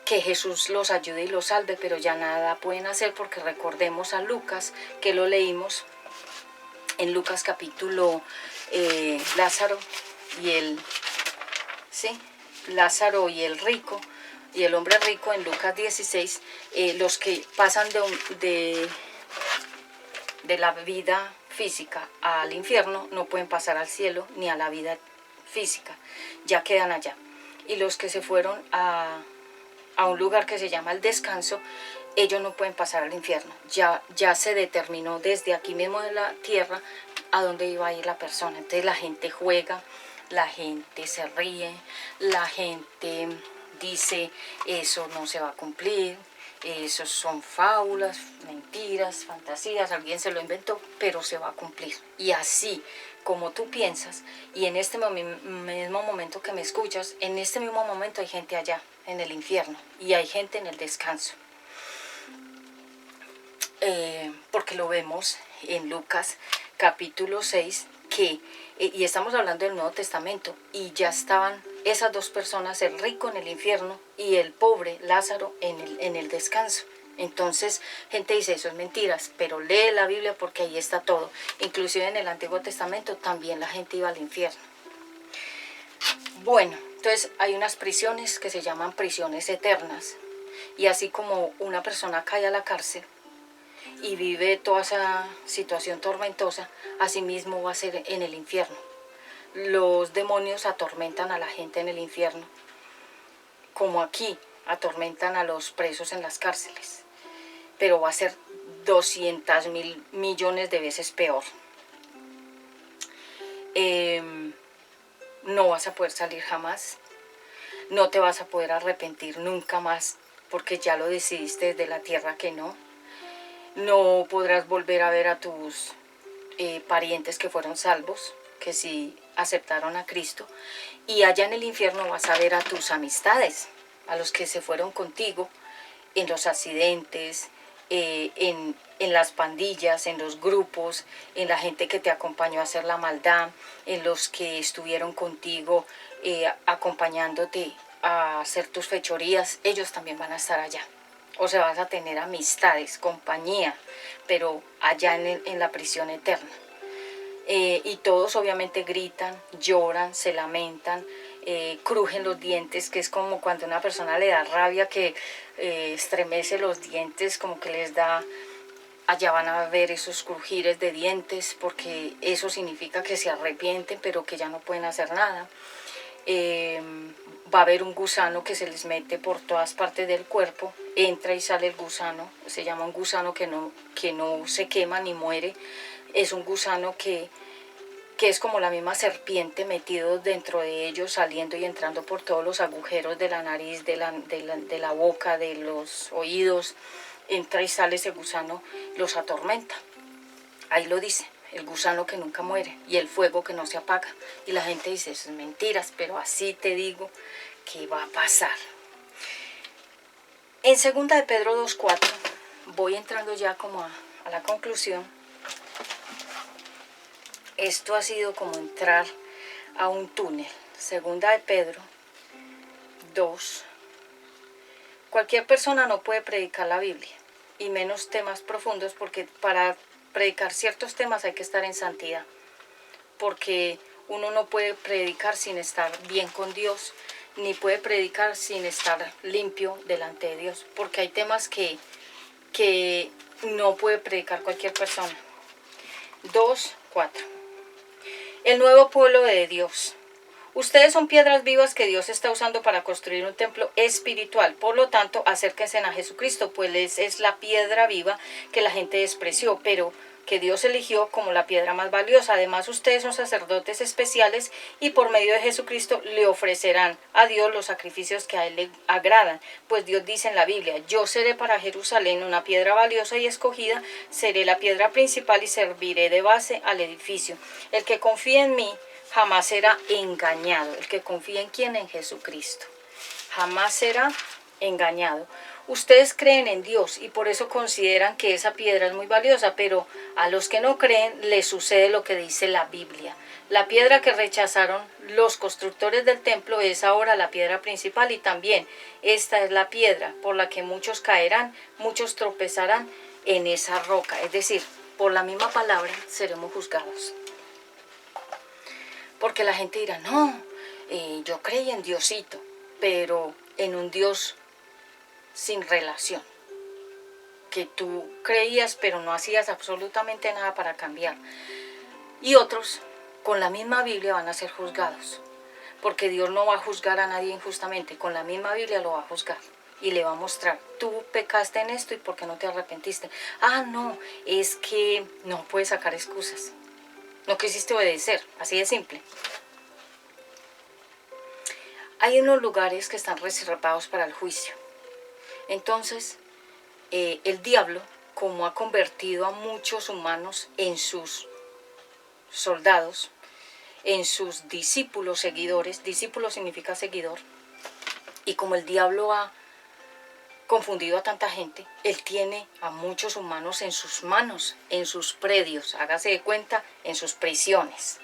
que Jesús los ayude y los salve, pero ya nada pueden hacer, porque recordemos a Lucas, que lo leímos en Lucas capítulo Lázaro y el rico, y el hombre rico, en Lucas 16, los que pasan de la vida física al infierno no pueden pasar al cielo ni a la vida física, ya quedan allá. Y los que se fueron a un lugar que se llama el descanso, ellos no pueden pasar al infierno. Ya se determinó desde aquí mismo de la tierra a dónde iba a ir la persona. Entonces la gente juega, la gente se ríe, la gente dice eso no se va a cumplir, eso son fábulas, mentiras, fantasías, alguien se lo inventó, pero se va a cumplir. Y así como tú piensas, y en este mismo momento que me escuchas, en este mismo momento hay gente allá en el infierno y hay gente en el descanso. Porque lo vemos en Lucas capítulo 6, y estamos hablando del Nuevo Testamento, y ya estaban esas dos personas, el rico en el infierno y el pobre Lázaro en el descanso. Entonces, gente dice, eso es mentiras, pero lee la Biblia porque ahí está todo. Inclusive en el Antiguo Testamento también la gente iba al infierno. Bueno, entonces hay unas prisiones que se llaman prisiones eternas, y así como una persona cae a la cárcel y vive toda esa situación tormentosa, así mismo va a ser en el infierno. Los demonios atormentan a la gente en el infierno, como aquí atormentan a los presos en las cárceles, pero va a ser 200.000 millones de veces peor. No vas a poder salir jamás, no te vas a poder arrepentir nunca más, porque ya lo decidiste desde la tierra que no. No podrás volver a ver a tus parientes que fueron salvos, que sí aceptaron a Cristo. Y allá en el infierno vas a ver a tus amistades, a los que se fueron contigo en los accidentes, en las pandillas, en los grupos, en la gente que te acompañó a hacer la maldad, en los que estuvieron contigo acompañándote a hacer tus fechorías. Ellos también van a estar allá. O sea, vas a tener amistades, compañía, pero allá en la prisión eterna. Y todos obviamente gritan, lloran, se lamentan, crujen los dientes, que es como cuando a una persona le da rabia, que estremece los dientes, como que les da... Allá van a ver esos crujires de dientes, porque eso significa que se arrepienten, pero que ya no pueden hacer nada. Va a haber un gusano que se les mete por todas partes del cuerpo, entra y sale el gusano, se llama un gusano que no se quema ni muere. Es un gusano que es como la misma serpiente metido dentro de ellos, saliendo y entrando por todos los agujeros de la nariz, de la boca, de los oídos. Entra y sale ese gusano, los atormenta. Ahí lo dice, el gusano que nunca muere y el fuego que no se apaga. Y la gente dice, eso es mentiras, pero así te digo que va a pasar. En 2 de Pedro 2:4, voy entrando ya como a la conclusión. Esto ha sido como entrar a un túnel. 2 de Pedro 2. Cualquier persona no puede predicar la Biblia, y menos temas profundos, porque para predicar ciertos temas hay que estar en santidad, porque uno no puede predicar sin estar bien con Dios, ni puede predicar sin estar limpio delante de Dios, porque hay temas que no puede predicar cualquier persona. 2:4. El nuevo pueblo de Dios. Ustedes son piedras vivas que Dios está usando para construir un templo espiritual. Por lo tanto, acérquense a Jesucristo, pues es la piedra viva que la gente despreció, pero que Dios eligió como la piedra más valiosa. Además, ustedes son sacerdotes especiales y por medio de Jesucristo le ofrecerán a Dios los sacrificios que a Él le agradan. Pues Dios dice en la Biblia: yo seré para Jerusalén una piedra valiosa y escogida, seré la piedra principal y serviré de base al edificio. El que confía en mí jamás será engañado. El que confía en quién, en Jesucristo, jamás será engañado. Ustedes creen en Dios y por eso consideran que esa piedra es muy valiosa, pero a los que no creen les sucede lo que dice la Biblia. La piedra que rechazaron los constructores del templo es ahora la piedra principal, y también esta es la piedra por la que muchos caerán, muchos tropezarán en esa roca. Es decir, por la misma palabra seremos juzgados. Porque la gente dirá: no, yo creí en Diosito, pero en un Dios sin relación, que tú creías pero no hacías absolutamente nada para cambiar. Y otros con la misma Biblia van a ser juzgados, porque Dios no va a juzgar a nadie injustamente. Con la misma Biblia lo va a juzgar y le va a mostrar: tú pecaste en esto y ¿por qué no te arrepentiste? No, es que no puedes sacar excusas, no quisiste obedecer, así de simple. Hay unos lugares que están reservados para el juicio. Entonces, el diablo, como ha convertido a muchos humanos en sus soldados, en sus discípulos, seguidores, discípulo significa seguidor, y como el diablo ha confundido a tanta gente, él tiene a muchos humanos en sus manos, en sus predios, hágase de cuenta, en sus prisiones.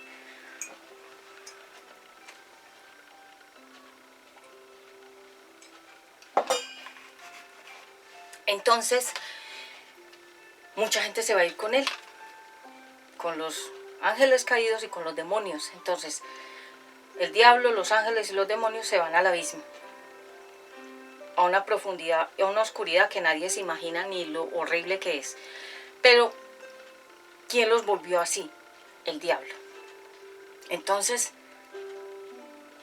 Entonces, mucha gente se va a ir con él, con los ángeles caídos y con los demonios. Entonces, el diablo, los ángeles y los demonios se van al abismo, a una profundidad, a una oscuridad que nadie se imagina ni lo horrible que es. Pero, ¿quién los volvió así? El diablo. Entonces,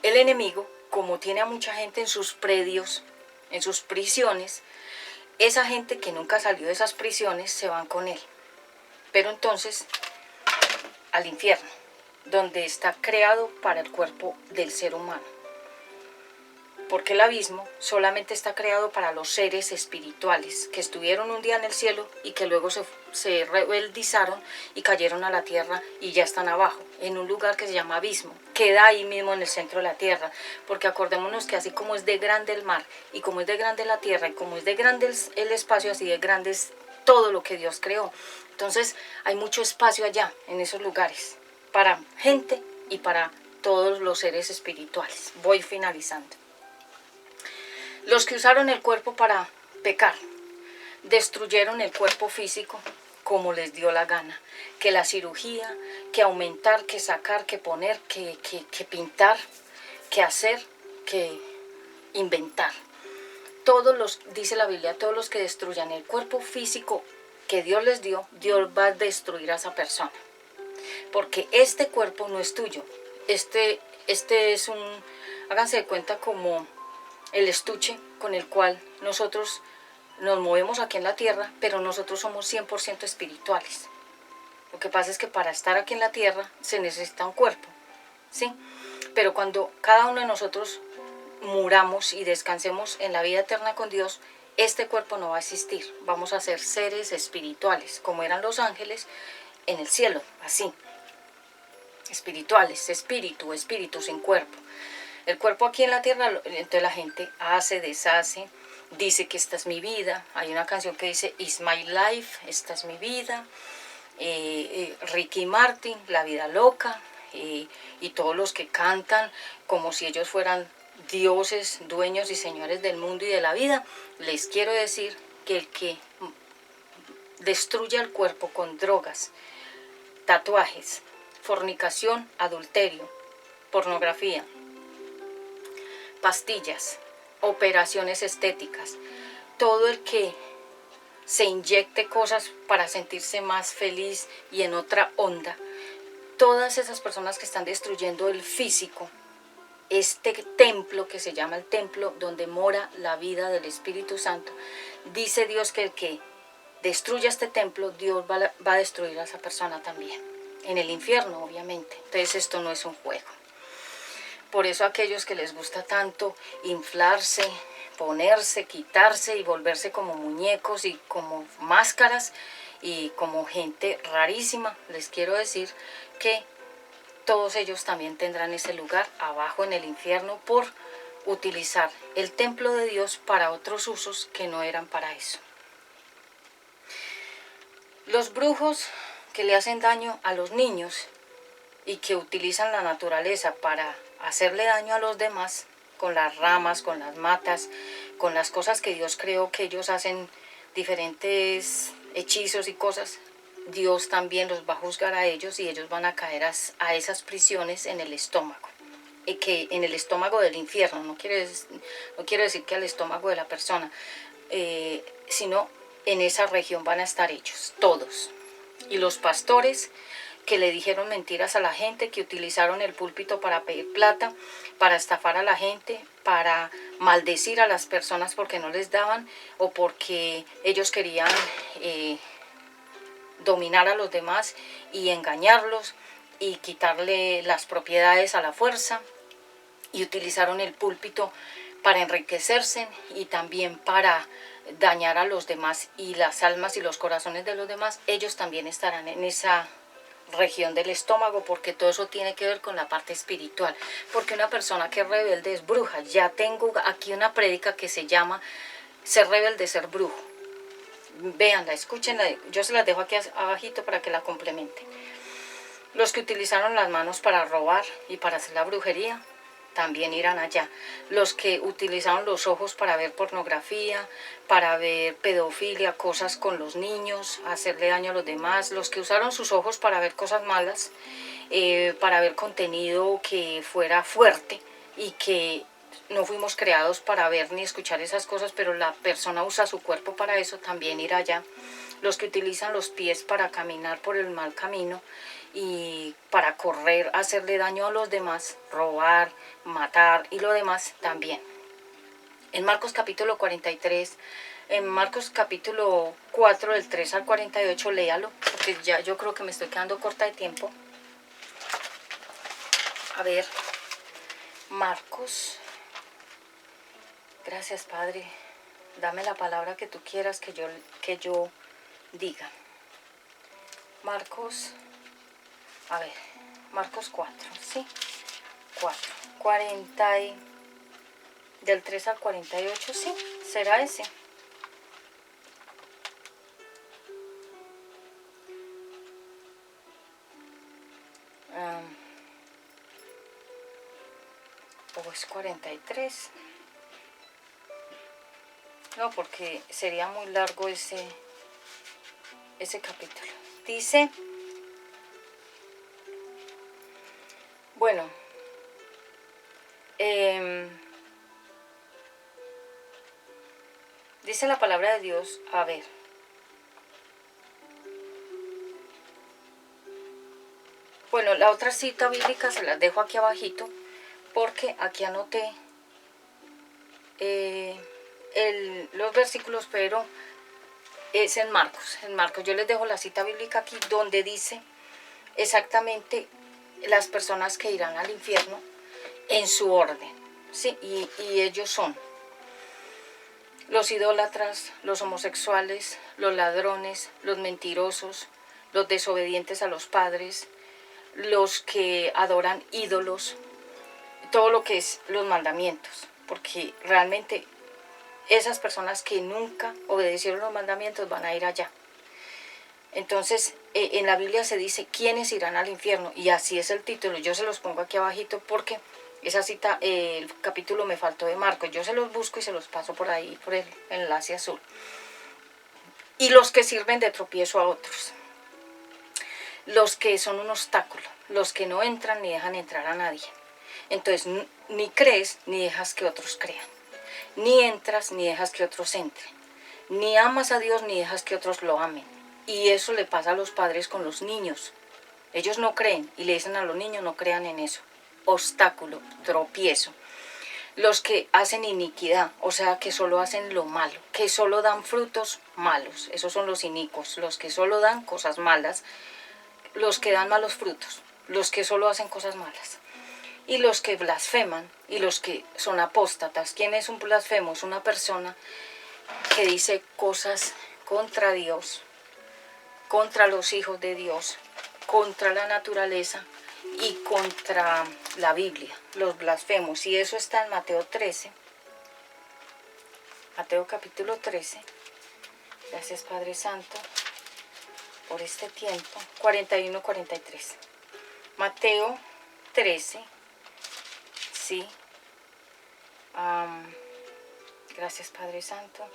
el enemigo, como tiene a mucha gente en sus predios, en sus prisiones, esa gente que nunca salió de esas prisiones se van con él. Pero entonces, al infierno, donde está creado para el cuerpo del ser humano. Porque el abismo solamente está creado para los seres espirituales que estuvieron un día en el cielo y que luego se rebeldizaron y cayeron a la tierra y ya están abajo, en un lugar que se llama abismo. Queda ahí mismo en el centro de la tierra, porque acordémonos que así como es de grande el mar, y como es de grande la tierra, y como es de grande el espacio, así de grande es todo lo que Dios creó. Entonces hay mucho espacio allá, en esos lugares, para gente y para todos los seres espirituales. Voy finalizando. Los que usaron el cuerpo para pecar, destruyeron el cuerpo físico como les dio la gana. Que la cirugía, que aumentar, que sacar, que poner, que pintar, que hacer, que inventar. Dice la Biblia, todos los que destruyan el cuerpo físico que Dios les dio, Dios va a destruir a esa persona. Porque este cuerpo no es tuyo. Este es háganse de cuenta, como el estuche con el cual nosotros nos movemos aquí en la tierra, pero nosotros somos 100% espirituales. Lo que pasa es que para estar aquí en la tierra se necesita un cuerpo, ¿sí? Pero cuando cada uno de nosotros muramos y descansemos en la vida eterna con Dios, este cuerpo no va a existir. Vamos a ser seres espirituales, como eran los ángeles en el cielo, así. Espirituales, espíritu sin cuerpo. El cuerpo aquí en la tierra, entonces la gente hace, deshace, dice que esta es mi vida. Hay una canción que dice It's my life, esta es mi vida. Ricky Martin, La Vida Loca, y todos los que cantan como si ellos fueran dioses, dueños y señores del mundo y de la vida. Les quiero decir que el que destruye el cuerpo con drogas, tatuajes, fornicación, adulterio, pornografía, pastillas, operaciones estéticas, todo el que se inyecte cosas para sentirse más feliz y en otra onda, todas esas personas que están destruyendo el físico, este templo que se llama el templo donde mora la vida del Espíritu Santo, dice Dios que el que destruya este templo, Dios va a destruir a esa persona también. En el infierno, obviamente. Entonces esto no es un juego. Por eso aquellos que les gusta tanto inflarse, ponerse, quitarse y volverse como muñecos y como máscaras y como gente rarísima, les quiero decir que todos ellos también tendrán ese lugar abajo en el infierno por utilizar el templo de Dios para otros usos que no eran para eso. Los brujos que le hacen daño a los niños y que utilizan la naturaleza para hacerle daño a los demás, con las ramas, con las matas, con las cosas que Dios creó, que ellos hacen diferentes hechizos y cosas, Dios también los va a juzgar a ellos y ellos van a caer a esas prisiones en el estómago. Que en el estómago del infierno, no quiero decir que al estómago de la persona, sino en esa región van a estar ellos, todos. Y los pastores que le dijeron mentiras a la gente, que utilizaron el púlpito para pedir plata, para estafar a la gente, para maldecir a las personas porque no les daban o porque ellos querían dominar a los demás y engañarlos y quitarle las propiedades a la fuerza, y utilizaron el púlpito para enriquecerse y también para dañar a los demás y las almas y los corazones de los demás. Ellos también estarán en esa región del estómago, porque todo eso tiene que ver con la parte espiritual, porque una persona que es rebelde es bruja. Ya tengo aquí una prédica que se llama Ser rebelde, ser brujo. Véanla, escúchenla, yo se las dejo aquí abajito para que la complementen. Los que utilizaron las manos para robar y para hacer la brujería también irán allá. Los que utilizaron los ojos para ver pornografía, para ver pedofilia, cosas con los niños, hacerle daño a los demás. Los que usaron sus ojos para ver cosas malas, para ver contenido que fuera fuerte y que no fuimos creados para ver ni escuchar esas cosas, pero la persona usa su cuerpo para eso, también irá allá. Los que utilizan los pies para caminar por el mal camino y para correr, hacerle daño a los demás, robar, matar y lo demás también. En Marcos capítulo 43, en Marcos capítulo 4 del 3 al 48, léalo, porque ya yo creo que me estoy quedando corta de tiempo. A ver, Marcos, gracias Padre, dame la palabra que tú quieras que yo diga. Marcos, a ver, Marcos 4, ¿sí? 4, 40 y del 3 al 48, sí, será ese. O es 43. No, porque sería muy largo ese capítulo. Dice, bueno, dice la palabra de Dios, a ver. Bueno, la otra cita bíblica se las dejo aquí abajito, porque aquí anoté los versículos, pero es en Marcos. En Marcos yo les dejo la cita bíblica aquí, donde dice exactamente las personas que irán al infierno en su orden, ¿sí? Y ellos son los idólatras, los homosexuales, los ladrones, los mentirosos, los desobedientes a los padres, los que adoran ídolos, todo lo que es los mandamientos, porque realmente esas personas que nunca obedecieron los mandamientos van a ir allá. Entonces, en la Biblia se dice quiénes irán al infierno, y así es el título. Yo se los pongo aquí abajito porque esa cita, el capítulo me faltó de Marcos. Yo se los busco y se los paso por ahí, por el enlace azul. Y los que sirven de tropiezo a otros, los que son un obstáculo, los que no entran ni dejan entrar a nadie. Entonces, ni crees ni dejas que otros crean, ni entras ni dejas que otros entren, ni amas a Dios ni dejas que otros lo amen. Y eso le pasa a los padres con los niños. Ellos no creen y le dicen a los niños no crean en eso. Obstáculo, tropiezo. los que hacen iniquidad, o sea, que solo hacen lo malo, que solo dan frutos malos. Esos son los inicuos, los que solo dan cosas malas, los que dan malos frutos, los que solo hacen cosas malas. Y los que blasfeman, y los que son apóstatas. ¿Quién es un blasfemo? Es una persona que dice cosas contra Dios, contra los hijos de Dios, contra la naturaleza y contra la Biblia, los blasfemos. Y eso está en Mateo 13, Mateo capítulo 13. Gracias, Padre Santo, por este tiempo. 41-43. Mateo 13, sí. Gracias, Padre Santo.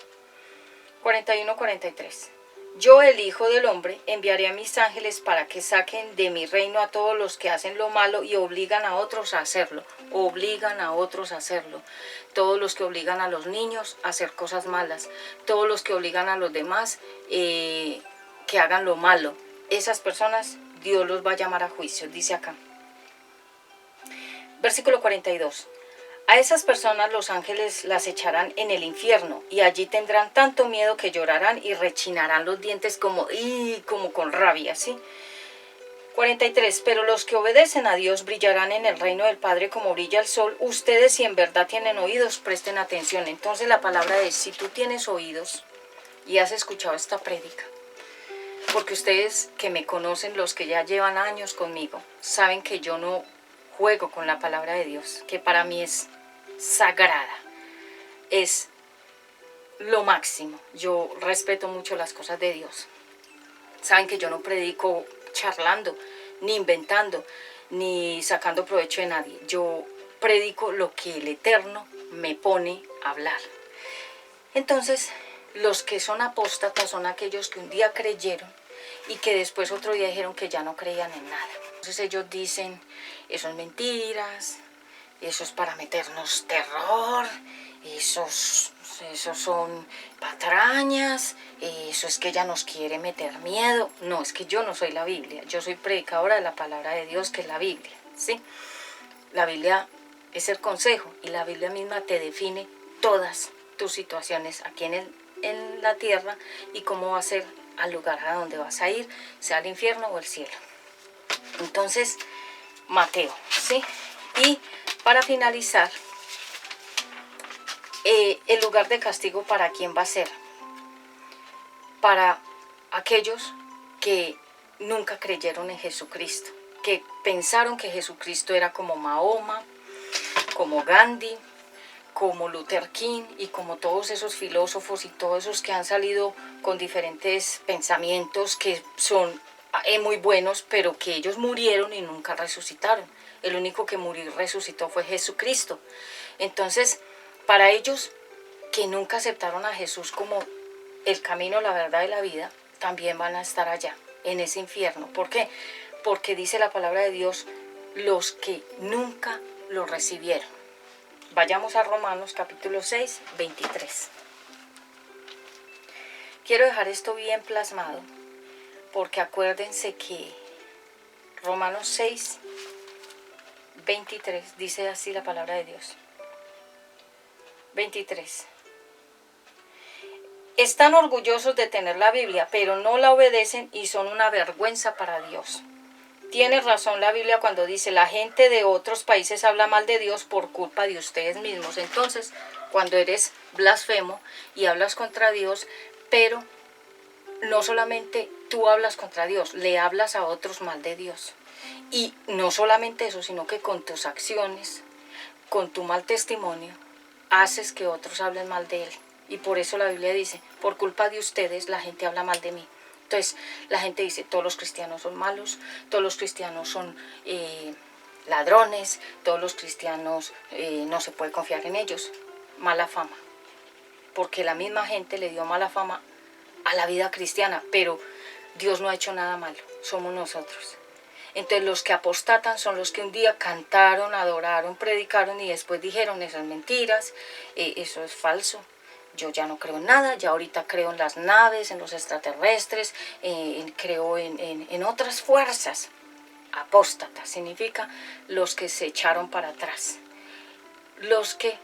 41-43. Yo, el Hijo del Hombre, enviaré a mis ángeles para que saquen de mi reino a todos los que hacen lo malo y obligan a otros a hacerlo. Obligan a otros a hacerlo. Todos los que obligan a los niños a hacer cosas malas. Todos los que obligan a los demás que hagan lo malo. Esas personas Dios los va a llamar a juicio, dice acá. Versículo 42. A esas personas los ángeles las echarán en el infierno y allí tendrán tanto miedo que llorarán y rechinarán los dientes como con rabia, ¿sí? 43. Pero los que obedecen a Dios brillarán en el reino del Padre como brilla el sol. Ustedes, si en verdad tienen oídos, presten atención. Entonces la palabra es, si tú tienes oídos y has escuchado esta prédica, porque ustedes que me conocen, los que ya llevan años conmigo, saben que yo no juego con la palabra de Dios, que para mí es sagrada, es lo máximo. Yo respeto mucho las cosas de Dios. Saben que yo no predico charlando, ni inventando, ni sacando provecho de nadie. Yo predico lo que el Eterno me pone a hablar. Entonces, los que son apóstatas son aquellos que un día creyeron y que después otro día dijeron que ya no creían en nada. Entonces ellos dicen, eso es mentiras, eso es para meternos terror, esos son patrañas, eso es que ella nos quiere meter miedo. No, es que yo no soy la Biblia, yo soy predicadora de la palabra de Dios, que es la Biblia, ¿sí? La Biblia es el consejo y la Biblia misma te define todas tus situaciones aquí en la tierra y cómo va a ser al lugar a donde vas a ir, sea el infierno o el cielo. Entonces, Mateo, ¿sí? Y para finalizar, el lugar de castigo, ¿para quién va a ser? Para aquellos que nunca creyeron en Jesucristo, que pensaron que Jesucristo era como Mahoma, como Gandhi, como Luther King y como todos esos filósofos y todos esos que han salido con diferentes pensamientos que son muy buenos, pero que ellos murieron y nunca resucitaron. El único que murió y resucitó fue Jesucristo. Entonces, para ellos que nunca aceptaron a Jesús como el camino, la verdad y la vida, también van a estar allá, en ese infierno. ¿Por qué? Porque dice la palabra de Dios, los que nunca lo recibieron. Vayamos a Romanos capítulo 6, 23. Quiero dejar esto bien plasmado, porque acuérdense que Romanos 6, 23 dice así la palabra de Dios. 23. Están orgullosos de tener la Biblia, pero no la obedecen y son una vergüenza para Dios. Tiene razón la Biblia cuando dice, la gente de otros países habla mal de Dios por culpa de ustedes mismos. Entonces, cuando eres blasfemo y hablas contra Dios, pero no solamente tú hablas contra Dios, le hablas a otros mal de Dios. Y no solamente eso, sino que con tus acciones, con tu mal testimonio, haces que otros hablen mal de Él. Y por eso la Biblia dice, por culpa de ustedes la gente habla mal de mí. Entonces la gente dice, todos los cristianos son malos, todos los cristianos son ladrones, todos los cristianos no se puede confiar en ellos. Mala fama. Porque la misma gente le dio mala fama a la vida cristiana, pero Dios no ha hecho nada malo, somos nosotros. Entonces los que apostatan son los que un día cantaron, adoraron, predicaron y después dijeron, eso es mentiras, eso es falso. Yo ya no creo en nada, ya ahorita creo en las naves, en los extraterrestres, creo en otras fuerzas. Apóstatas significa los que se echaron para atrás, los que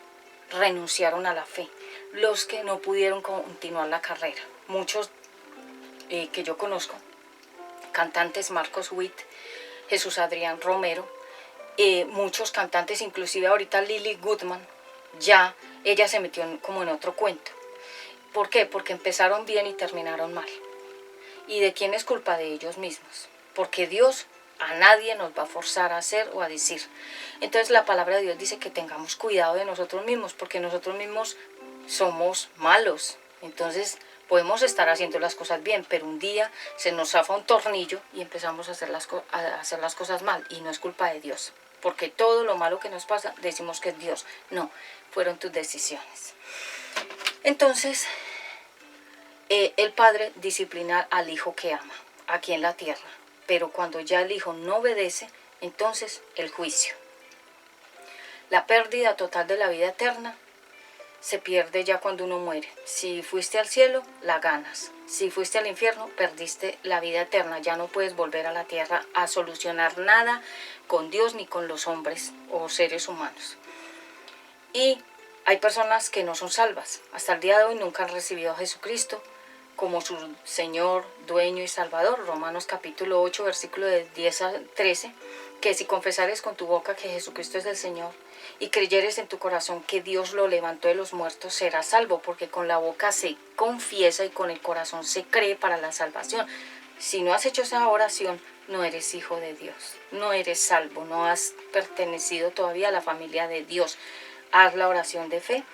renunciaron a la fe, los que no pudieron continuar la carrera. Muchos que yo conozco, cantantes, Marcos Witt, Jesús Adrián Romero, muchos cantantes, inclusive ahorita Lily Goodman, ya ella se metió como en otro cuento. ¿Por qué? Porque empezaron bien y terminaron mal. ¿Y de quién es culpa? De ellos mismos. Porque Dios a nadie nos va a forzar a hacer o a decir. Entonces la palabra de Dios dice que tengamos cuidado de nosotros mismos, porque nosotros mismos somos malos. Entonces podemos estar haciendo las cosas bien, pero un día se nos zafa un tornillo y empezamos a hacer las cosas mal. Y no es culpa de Dios. Porque todo lo malo que nos pasa decimos que es Dios. No, fueron tus decisiones. Entonces, el padre disciplina al hijo que ama aquí en la tierra. Pero cuando ya el hijo no obedece, entonces el juicio. La pérdida total de la vida eterna se pierde ya cuando uno muere. Si fuiste al cielo, la ganas. Si fuiste al infierno, perdiste la vida eterna. Ya no puedes volver a la tierra a solucionar nada con Dios ni con los hombres o seres humanos. Y hay personas que no son salvas. Hasta el día de hoy nunca han recibido a Jesucristo como su Señor, Dueño y Salvador. Romanos capítulo 8, versículo de 10 a 13, que si confesares con tu boca que Jesucristo es el Señor y creyeres en tu corazón que Dios lo levantó de los muertos, serás salvo, porque con la boca se confiesa y con el corazón se cree para la salvación. Si no has hecho esa oración, no eres hijo de Dios, no eres salvo, no has pertenecido todavía a la familia de Dios. Haz la oración de fe.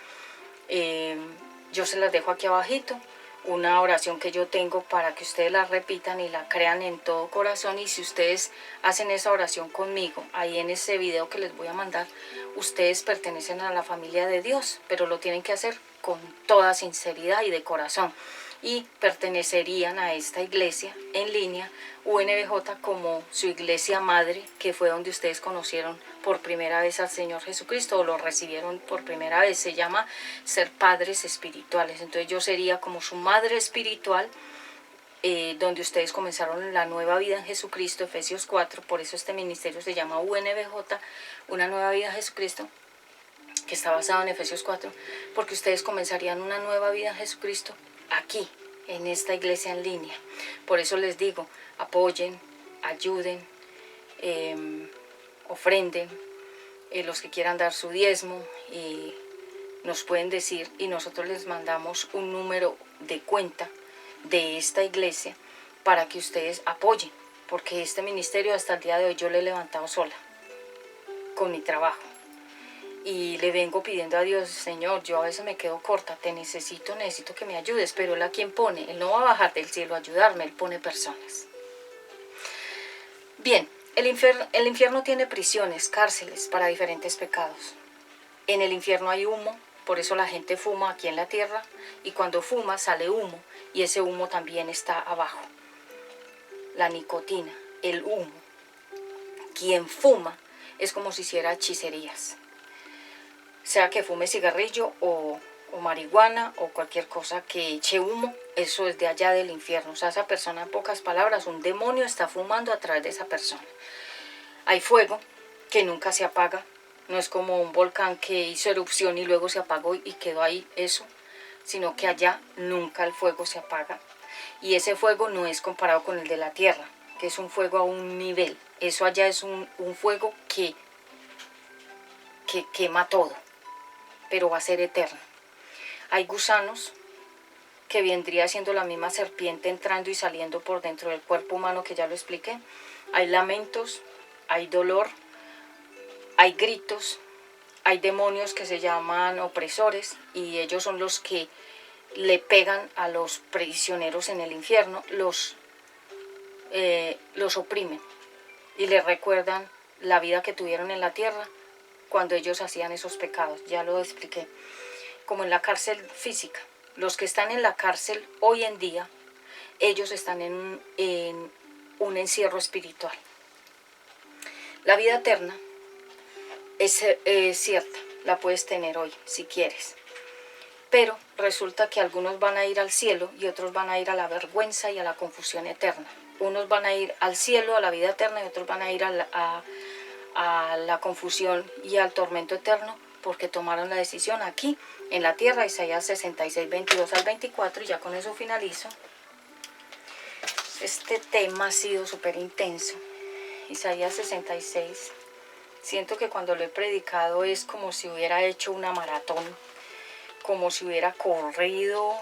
Yo se las dejo aquí abajito. Una oración que yo tengo para que ustedes la repitan y la crean en todo corazón. Y si ustedes hacen esa oración conmigo, ahí en ese video que les voy a mandar, ustedes pertenecen a la familia de Dios, pero lo tienen que hacer con toda sinceridad y de corazón. Y pertenecerían a esta iglesia en línea, UNBJ, como su iglesia madre, que fue donde ustedes conocieron por primera vez al Señor Jesucristo o lo recibieron por primera vez. Se llama ser padres espirituales. Entonces yo sería como su madre espiritual, donde ustedes comenzaron la nueva vida en Jesucristo, Efesios 4. Por eso este ministerio se llama UNBJ, una nueva vida en Jesucristo, que está basado en Efesios 4, porque ustedes comenzarían una nueva vida en Jesucristo aquí, en esta iglesia en línea. Por eso les digo, apoyen, ayuden, ofrenden, los que quieran dar su diezmo, y nos pueden decir y nosotros les mandamos un número de cuenta de esta iglesia para que ustedes apoyen, porque este ministerio hasta el día de hoy yo lo he levantado sola, con mi trabajo. Y le vengo pidiendo a Dios, Señor, yo a veces me quedo corta, te necesito que me ayudes, pero Él a quien pone, Él no va a bajar del cielo a ayudarme, Él pone personas. Bien, el infierno tiene prisiones, cárceles para diferentes pecados. En el infierno hay humo, por eso la gente fuma aquí en la tierra, y cuando fuma sale humo, y ese humo también está abajo. La nicotina, el humo. Quien fuma es como si hiciera hechicerías. Sea que fume cigarrillo o marihuana o cualquier cosa que eche humo, eso es de allá del infierno. O sea, esa persona, en pocas palabras, un demonio está fumando a través de esa persona. Hay fuego que nunca se apaga, no es como un volcán que hizo erupción y luego se apagó y quedó ahí eso, sino que allá nunca el fuego se apaga. Y ese fuego no es comparado con el de la tierra, que es un fuego a un nivel. Eso allá es un fuego que quema todo, pero va a ser eterno. Hay gusanos que vendría siendo la misma serpiente entrando y saliendo por dentro del cuerpo humano, que ya lo expliqué. Hay lamentos, hay dolor, hay gritos, hay demonios que se llaman opresores y ellos son los que le pegan a los prisioneros en el infierno, los oprimen y les recuerdan la vida que tuvieron en la tierra cuando ellos hacían esos pecados. Ya lo expliqué. Como en la cárcel física, los que están en la cárcel hoy en día, ellos están en un encierro espiritual. La vida eterna es cierta, la puedes tener hoy si quieres, pero resulta que algunos van a ir al cielo y otros van a ir a la vergüenza y a la confusión eterna. Unos van a ir al cielo, a la vida eterna, y otros van a ir a la confusión y al tormento eterno, porque tomaron la decisión aquí en la tierra. Isaías 66, 22 al 24, y ya con eso finalizo. Este tema ha sido súper intenso. Isaías 66. Siento que cuando lo he predicado es como si hubiera hecho una maratón, como si hubiera corrido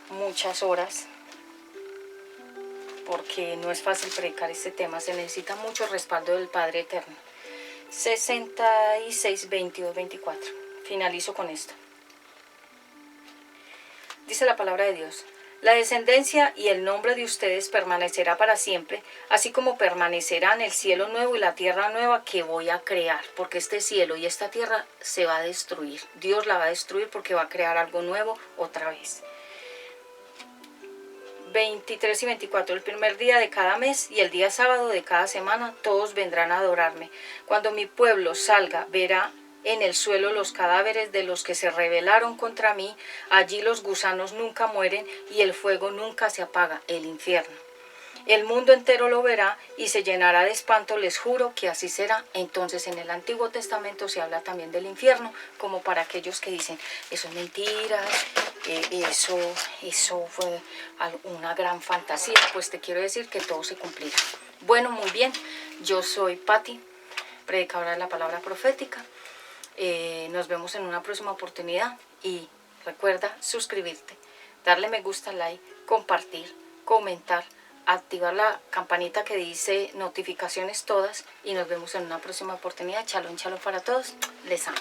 muchas horas, porque no es fácil predicar este tema, se necesita mucho respaldo del Padre Eterno. 66, 22, 24. Finalizo con esto. Dice la palabra de Dios: la descendencia y el nombre de ustedes permanecerá para siempre, así como permanecerán el cielo nuevo y la tierra nueva que voy a crear, porque este cielo y esta tierra se va a destruir. Dios la va a destruir porque va a crear algo nuevo otra vez. 23 y 24. El primer día de cada mes y el día sábado de cada semana todos vendrán a adorarme. Cuando mi pueblo salga, verá en el suelo los cadáveres de los que se rebelaron contra mí. Allí los gusanos nunca mueren y el fuego nunca se apaga, el infierno. El mundo entero lo verá y se llenará de espanto, les juro que así será. Entonces en el Antiguo Testamento se habla también del infierno, como para aquellos que dicen, eso es mentira, eso fue una gran fantasía. Pues te quiero decir que todo se cumplirá. Bueno, muy bien, yo soy Patti, predicadora de la palabra profética. Nos vemos en una próxima oportunidad y recuerda suscribirte, darle me gusta, like, compartir, comentar, activar la campanita que dice notificaciones todas, y nos vemos en una próxima oportunidad. Shalom, shalom para todos, les amo.